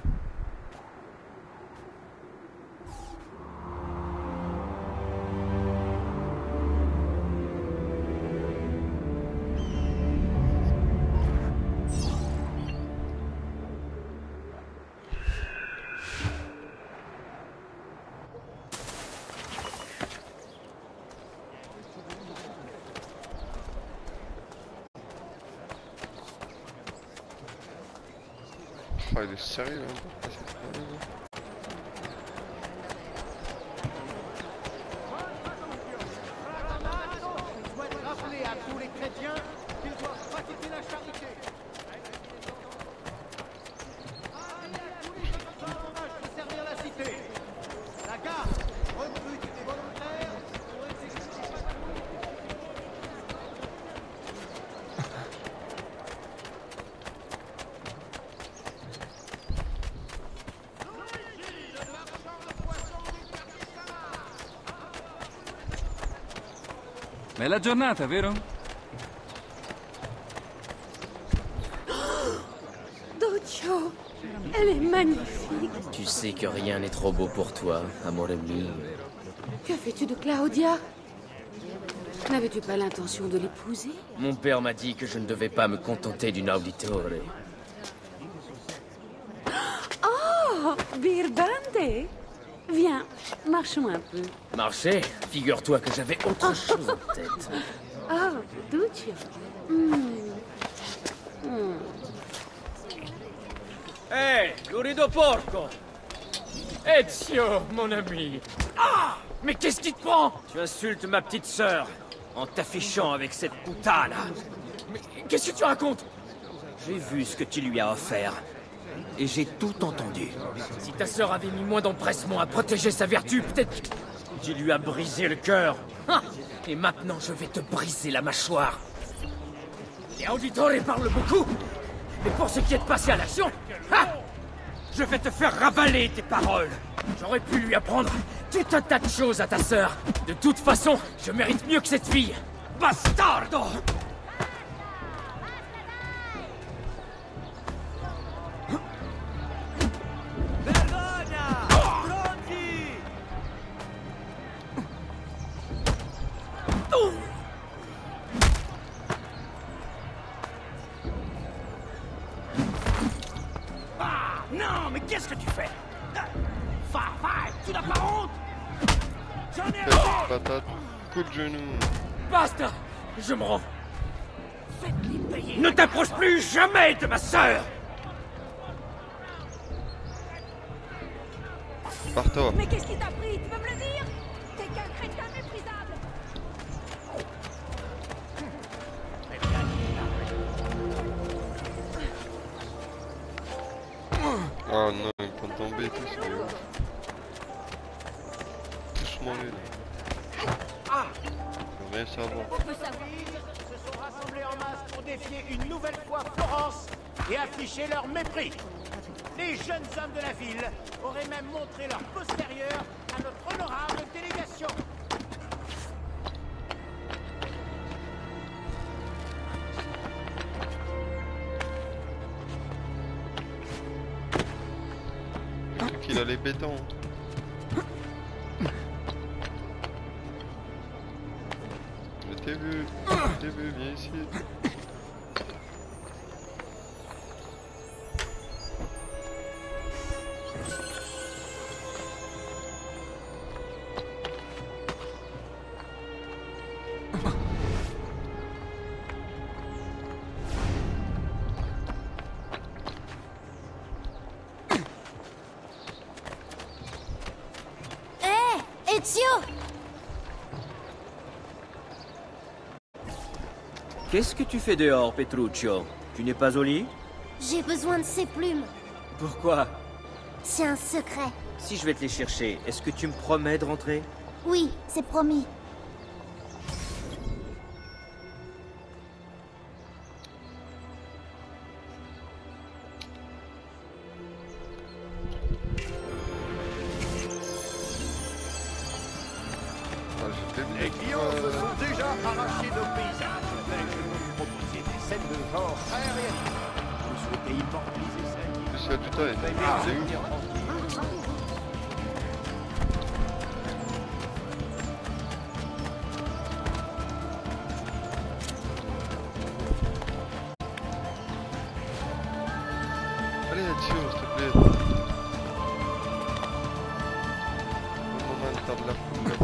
Oh, il est sérieux, hein. Je souhaite rappeler à tous les chrétiens qu'ils doivent pratiquer la charité. De servir la cité. La garde recrute des volontaires pour exécuter. Bella giornata, vero? Duccio, elle est magnifique. Tu sais que rien n'est trop beau pour toi, amore mio. Que fais-tu de Claudia? N'avais-tu pas l'intention de l'épouser? Mon père m'a dit que je ne devais pas me contenter d'une auditore. Oh, Birbante! Viens, marchons un peu. Marcher? Figure-toi que j'avais autre chose en tête. Oh, Duccio. Hé, Lurido Porco! Ezio, mon ami! Ah! Mais qu'est-ce qui te prend? Tu insultes ma petite sœur en t'affichant avec cette puttana. Qu'est-ce que tu racontes? J'ai vu ce que tu lui as offert. Et j'ai tout entendu. Si ta sœur avait mis moins d'empressement à protéger sa vertu, peut-être que tu lui as brisé le cœur. Ah, et maintenant, je vais te briser la mâchoire. Les auditeurs parlent beaucoup. Mais pour ce qui est de passer à l'action, je vais te faire ravaler tes paroles. J'aurais pu lui apprendre tout un tas de choses à ta sœur. De toute façon, je mérite mieux que cette fille. Bastardo! Non, mais qu'est-ce que tu fais? Tu n'as pas honte? J'en ai assez! Patate, coup de genou. Basta! Je me rends. Faites-les payer. Ne t'approche plus jamais de ma sœur! Pars-toi. Mais qu'est-ce qui t'a pris? Tu peux me le dire? T'es qu'un crétin méprisable. Oh non, ils vont tomber tous, c'est ouf. Touche-moi lui là. Je veux rien savoir. Se sont rassemblés en masse pour défier une nouvelle fois Florence et afficher leur mépris. Les jeunes hommes de la ville auraient même montré leur postérieur à notre honorable délégation. J'ai cru qu'il allait béton. Je t'ai vu, viens ici. Qu'est-ce que tu fais dehors, Petruccio? Tu n'es pas au lit? J'ai besoin de ces plumes. Pourquoi? C'est un secret. Si je vais te les chercher, est-ce que tu me promets de rentrer? Oui, c'est promis. Les clients se sont déjà arrachés nos paysages. Je vais vous proposer des scènes de genre très réalistes. Vous souhaitez immortaliser celles qui... C'est ça du temps, c'est où? Allez, Ezio, s'il te plaît. Le moment de faire de la foule.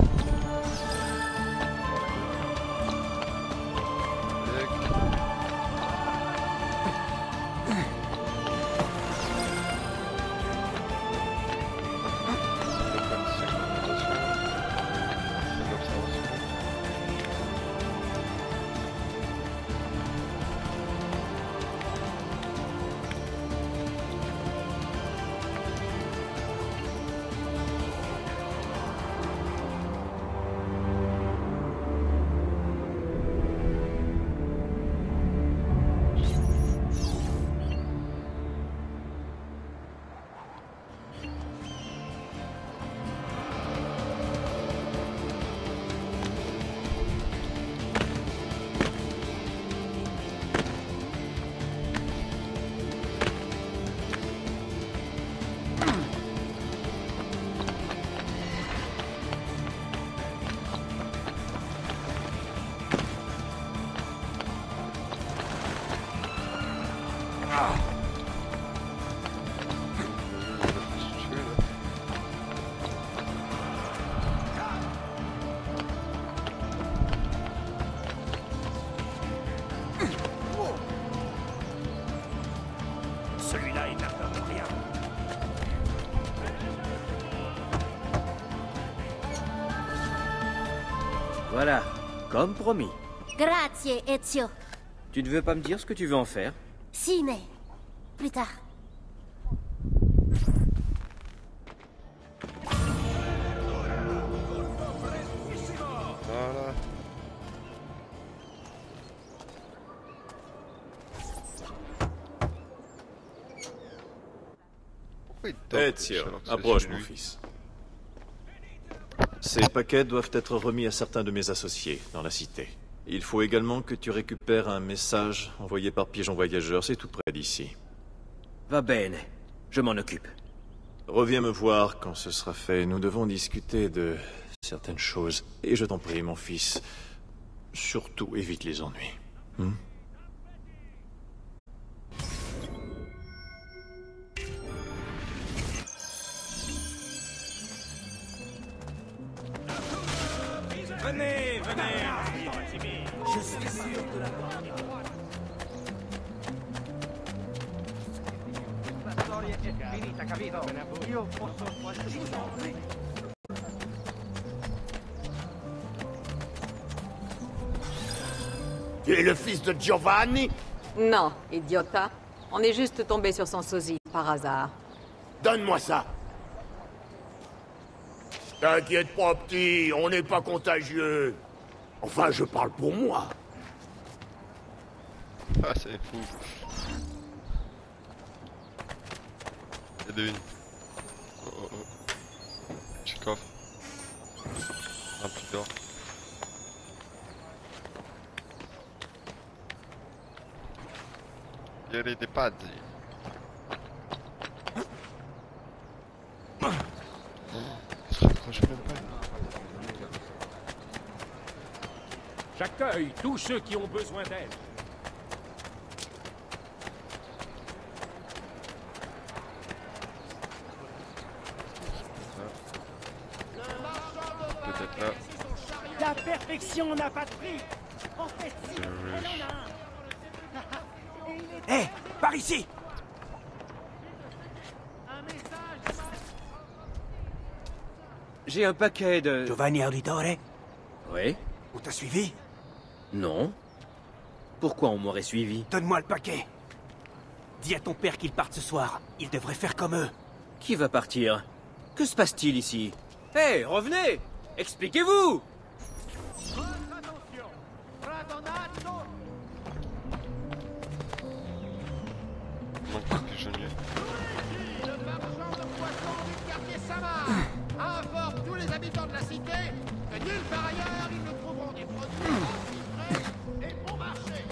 Celui-là, il n'a peur de rien. Voilà, comme promis. Grazie, Ezio. Tu ne veux pas me dire ce que tu veux en faire? Si, mais... plus tard. Voilà. Ezio, approche mon fils. Ces paquets doivent être remis à certains de mes associés dans la cité. Il faut également que tu récupères un message envoyé par pigeon voyageur, c'est tout près d'ici. Va bene, je m'en occupe. Reviens me voir quand ce sera fait, nous devons discuter de certaines choses. Et je t'en prie, mon fils, surtout évite les ennuis. Venez, venez. Je suis sûr de la La storia è finita, capito? Io posso qualche Tu es le fils de Giovanni? Non, idiota. On est juste tombé sur son sosie, par hasard. Donne-moi ça. T'inquiète pas, petit, on n'est pas contagieux. Enfin, je parle pour moi. Ah, c'est fou. C'est de une. Oh, oh, oh. Petit coffre. Rempli d'or. Vieri de Pazzi. Il se rapproche même pas. J'accueille tous ceux qui ont besoin d'aide. Peut-être là. La perfection n'a pas de prix. En fait, si, elle en a un. Hé, par ici! J'ai un paquet de... Giovanni Auditore? Oui? On t'a suivi? Non. Pourquoi on m'aurait suivi? Donne-moi le paquet. Dis à ton père qu'il parte ce soir. Il devrait faire comme eux. Qui va partir? Que se passe-t-il ici? Hé, revenez! Expliquez-vous! Manque un pigeonnier. Le marchand de poissons du quartier Samar informe tous les habitants de la cité que nulle part ailleurs ils ne trouveront des produits aussi frais et bon marché.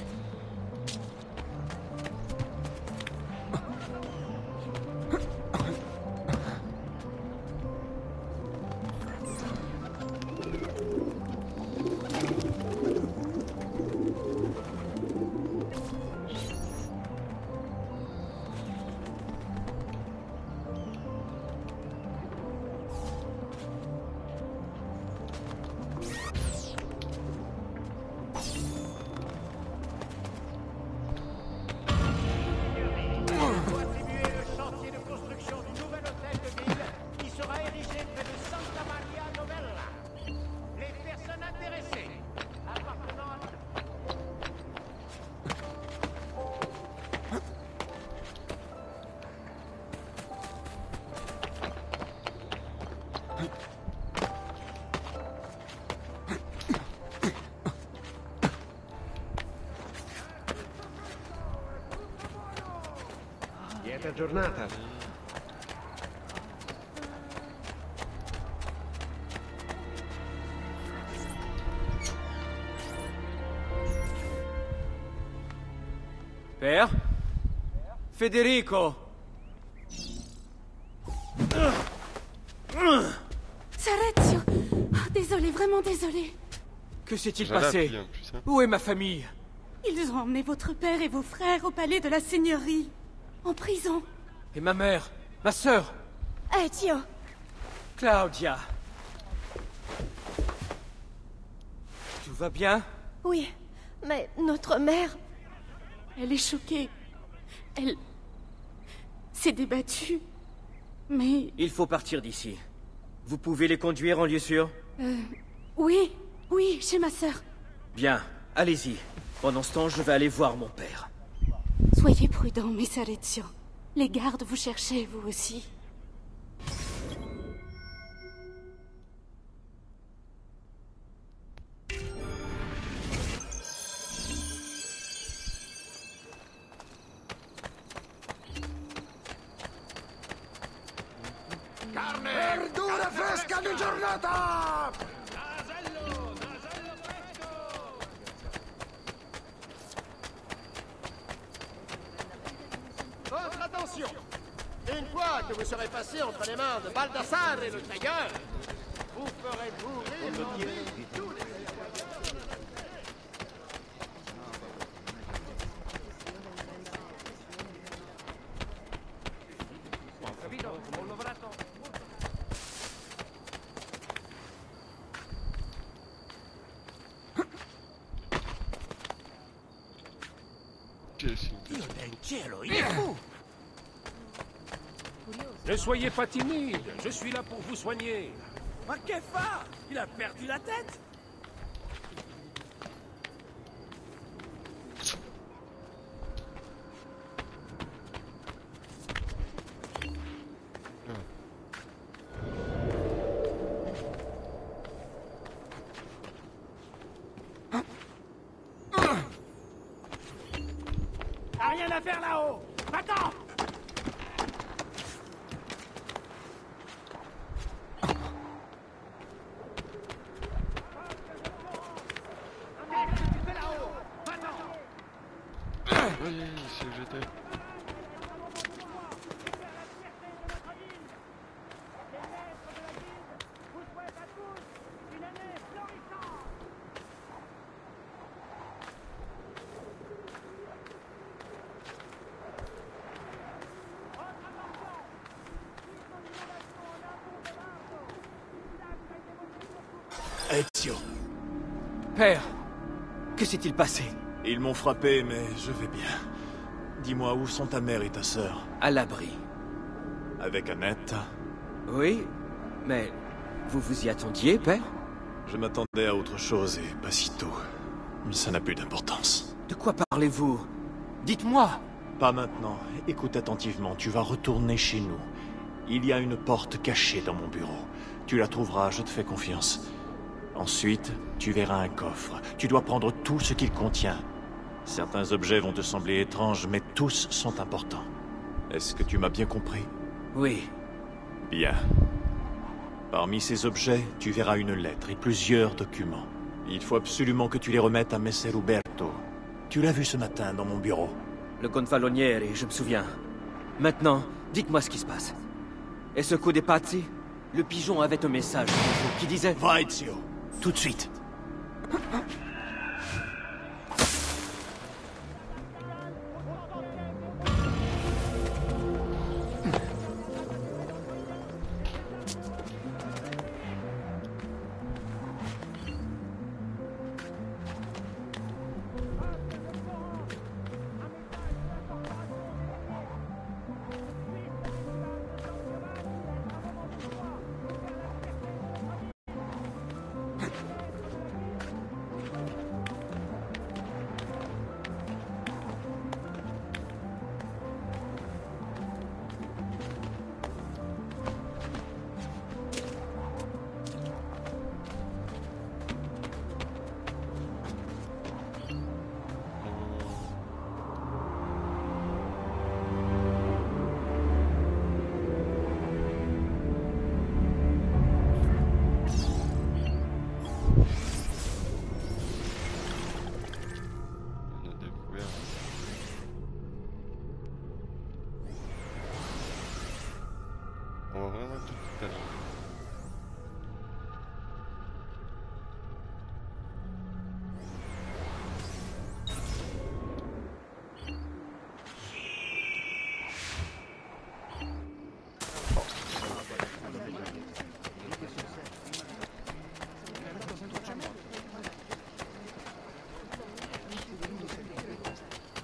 Lieta giornata. Père? Federico! Sarezio! Oh, désolé, vraiment désolé. Que s'est-il J'en ai passé? appris, en plus, hein. Où est ma famille? Ils ont emmené votre père et vos frères au palais de la seigneurie. En prison. Et ma mère? Ma sœur? Ezio! Claudia! Tout va bien? Oui, mais notre mère... Elle est choquée. Elle... s'est débattue. Mais... Il faut partir d'ici. Vous pouvez les conduire en lieu sûr? Oui, oui, chez ma sœur. Bien. Allez-y. Pendant ce temps, je vais aller voir mon père. Soyez prudents, Messerezio. Les gardes vous cherchaient, vous aussi. Carne! Verdura fresca di giornata! Votre attention! Une fois que vous serez passé entre les mains de Baldassare et le tailleur, vous ferez mourir d'envie tous les il est fou! Ne soyez pas timide, je suis là pour vous soigner. Ma Kefa! Il a perdu la tête! T'as rien à faire là-haut! Va-t'en! Oui, c'est jeté. Ezio. Père, que s'est-il passé? Ils m'ont frappé, mais je vais bien. Dis-moi, où sont ta mère et ta sœur? À l'abri. Avec Annette? Oui, mais vous vous y attendiez, père? Je m'attendais à autre chose et pas si tôt. Ça n'a plus d'importance. De quoi parlez-vous? Dites-moi! Pas maintenant. Écoute attentivement, tu vas retourner chez nous. Il y a une porte cachée dans mon bureau. Tu la trouveras, je te fais confiance. Ensuite, tu verras un coffre. Tu dois prendre tout ce qu'il contient. Certains objets vont te sembler étranges, mais tous sont importants. Est-ce que tu m'as bien compris? Oui. Bien. Parmi ces objets, tu verras une lettre et plusieurs documents. Il faut absolument que tu les remettes à Messer Uberto. Tu l'as vu ce matin dans mon bureau. Le Gonfaloniere, je me souviens. Maintenant, dites-moi ce qui se passe. Et ce coup des Pazzi? Le pigeon avait un message pour vous qui disait... Va, Ezio. Tout de suite. On va vraiment tout à l'heure.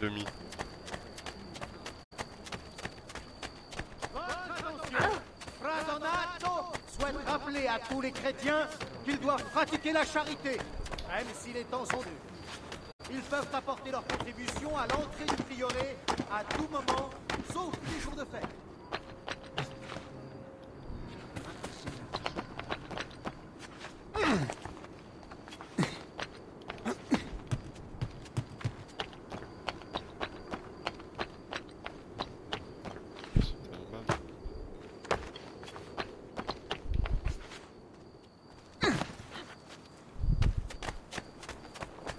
Demi. Fra Donato souhaite rappeler à tous les chrétiens qu'ils doivent pratiquer la charité, même si les temps sont durs. Ils peuvent apporter leur contribution à l'entrée du prieuré à tout moment, sauf les jours de fête.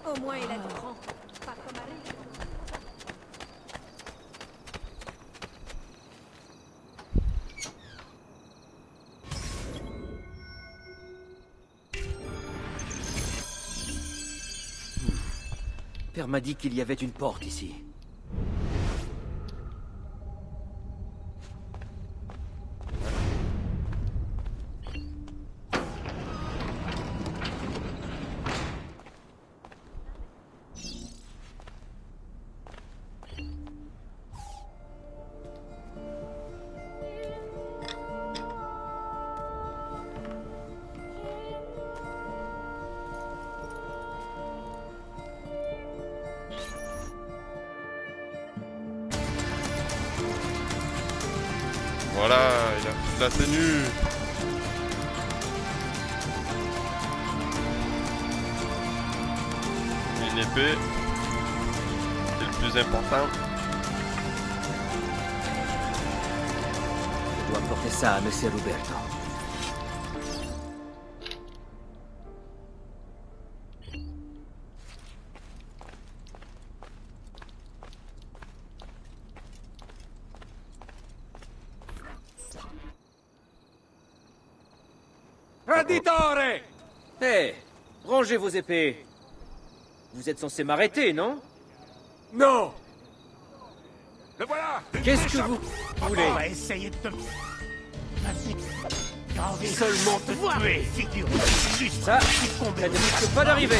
Au moins, il a du rang. Pas comme Harry. Père m'a dit qu'il y avait une porte ici. Voilà, il a la tenue. Une épée. C'est le plus important. Je dois porter ça à Messer Roberto. Traditore! Hé, rangez vos épées. Vous êtes censé m'arrêter, non? Non! Le voilà! Qu'est-ce que vous voulez? On va essayer de te... Seulement te tuer, figure. Ça ne risque pas d'arriver.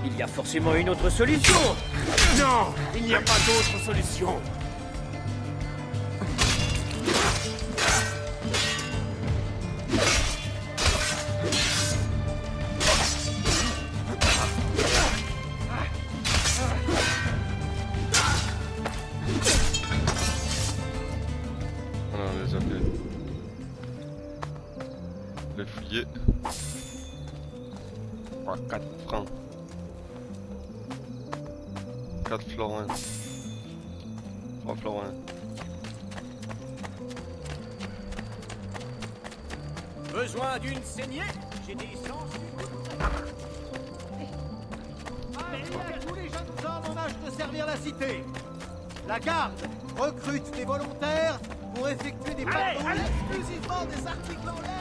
Il y a forcément une autre solution. Non! Il n'y a pas d'autre solution. Les fouiller. 4 francs. 4 florins. 3 florins. Besoin d'une saignée? J'ai des sens. Tous les jeunes hommes en âge de servir la cité. La garde recrute des volontaires pour effectuer des patrouilles exclusivement des articles en laine.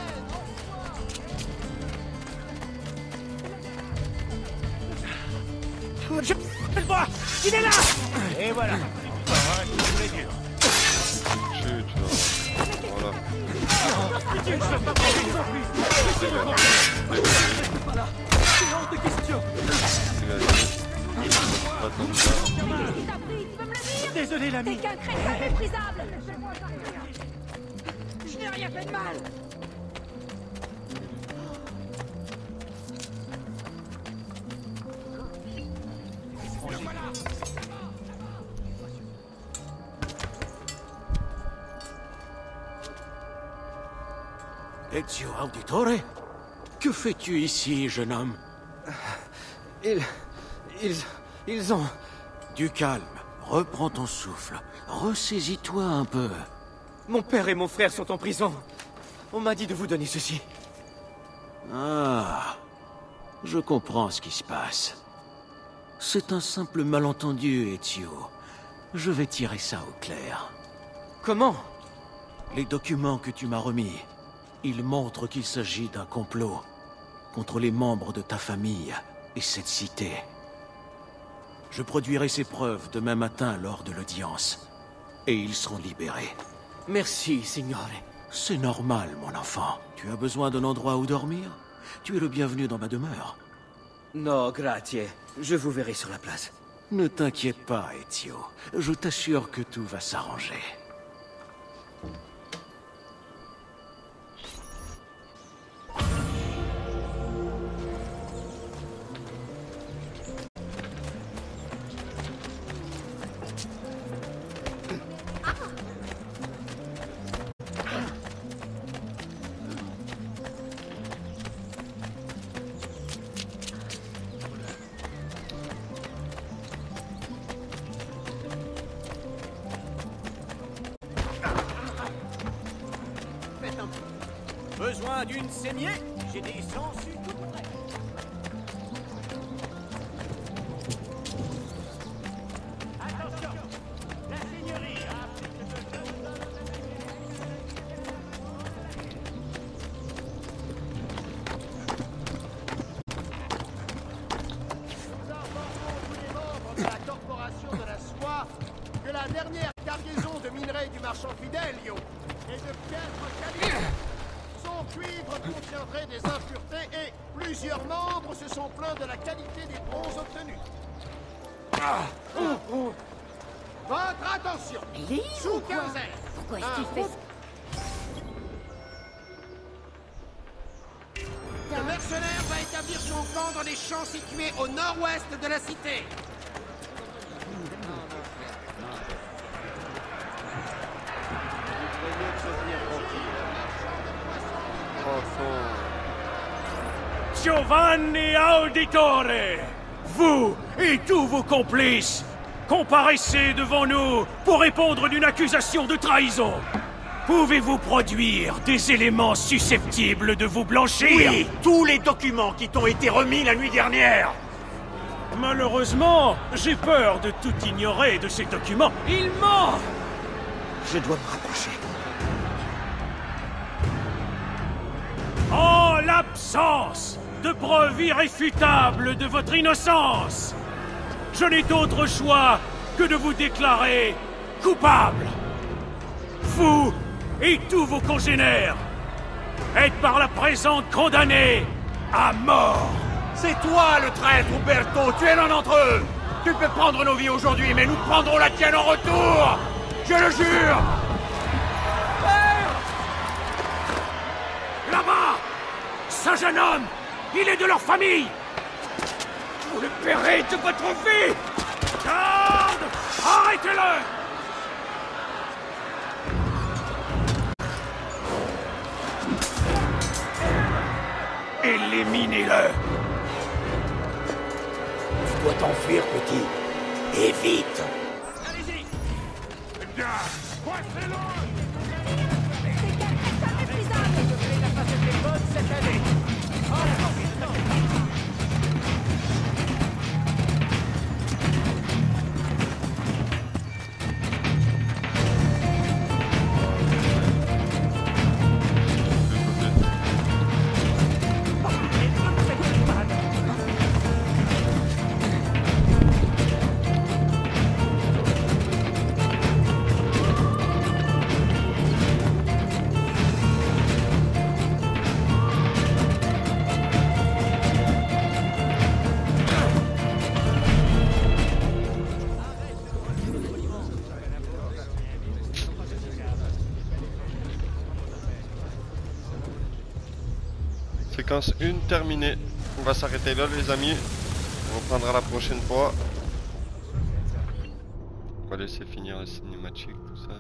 Je le vois! Il est là! Et voilà! Tous les dur. Chut, voilà. Je ne peux pas prendre une plus! Pas là! C'est hors de question! Désolé, l'ami! T'es qu'un crétin méprisable! Je n'ai rien fait de mal! Ezio Auditore? Que fais-tu ici, jeune homme? Ils ont... Du calme. Reprends ton souffle. Ressaisis-toi un peu. Mon père et mon frère sont en prison. On m'a dit de vous donner ceci. Ah, je comprends ce qui se passe. C'est un simple malentendu, Ezio. Je vais tirer ça au clair. Comment? Les documents que tu m'as remis, ils montrent qu'il s'agit d'un complot contre les membres de ta famille et cette cité. Je produirai ces preuves demain matin lors de l'audience, et ils seront libérés. Merci, signore. C'est normal, mon enfant. Tu as besoin d'un endroit où dormir? Tu es le bienvenu dans ma demeure. No, grazie. Je vous verrai sur la place. Ne t'inquiète pas, Ezio. Je t'assure que tout va s'arranger. Besoin d'une saignée? J'ai des sangsues tout prêts. Attention, la seigneurie a appris que nous informons tous les membres de la corporation de la soie que la dernière cargaison de minerais du marchand Fidelio et de piètres calibre. Son cuivre contiendrait des impuretés et plusieurs membres se sont plaints de la qualité des bronzes obtenus. Votre attention! Sous quinzaine! Pourquoi est-ce qu'il fait ça? Le mercenaire va établir son camp dans les champs situés au nord-ouest de la cité. Giovanni Auditore, vous et tous vos complices, comparaissez devant nous pour répondre d'une accusation de trahison. Pouvez-vous produire des éléments susceptibles de vous blanchir? Oui, tous les documents qui t'ont été remis la nuit dernière. Malheureusement, j'ai peur de tout ignorer de ces documents. Il ment! Je dois me rapprocher. En l'absence de preuves irréfutables de votre innocence, je n'ai d'autre choix que de vous déclarer coupable. Vous et tous vos congénères êtes par la présente condamnés à mort. C'est toi le traître, Umberto. Tu es l'un d'entre eux. Tu peux prendre nos vies aujourd'hui, mais nous prendrons la tienne en retour. Je le jure. Là-bas, ce jeune homme, il est de leur famille. Vous le paierez de votre vie. Garde! Arrêtez-le! Éliminez-le! Tu dois t'enfuir, petit. Et vite. Allez-y! Séquence 1 terminée. On va s'arrêter là les amis. On reprendra la prochaine fois. On va laisser finir les cinématiques, tout ça.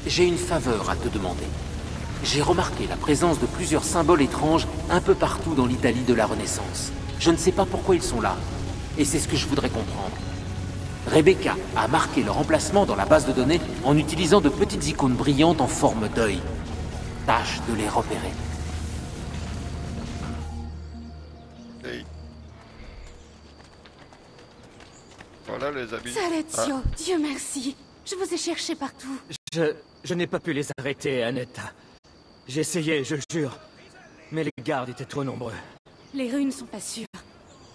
J'ai une faveur à te demander. J'ai remarqué la présence de plusieurs symboles étranges un peu partout dans l'Italie de la Renaissance. Je ne sais pas pourquoi ils sont là, et c'est ce que je voudrais comprendre. Rebecca a marqué leur emplacement dans la base de données en utilisant de petites icônes brillantes en forme d'œil. Tâche de les repérer. Hey. Voilà les amis. Salezio, Dieu merci. Je vous ai cherché partout. Je n'ai pas pu les arrêter, Annetta. J'ai essayé, je jure. Mais les gardes étaient trop nombreux. Les rues ne sont pas sûres.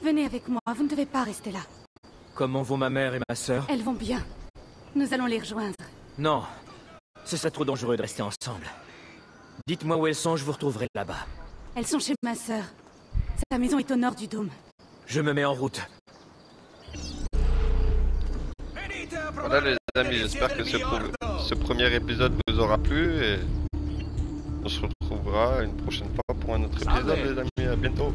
Venez avec moi, vous ne devez pas rester là. Comment vont ma mère et ma sœur? Elles vont bien. Nous allons les rejoindre. Non, ce serait trop dangereux de rester ensemble. Dites-moi où elles sont, je vous retrouverai là-bas. Elles sont chez ma sœur. Sa maison est au nord du dôme. Je me mets en route. Voilà les amis, j'espère que ce premier épisode vous aura plu et on se retrouvera une prochaine fois pour un autre épisode les amis, à bientôt.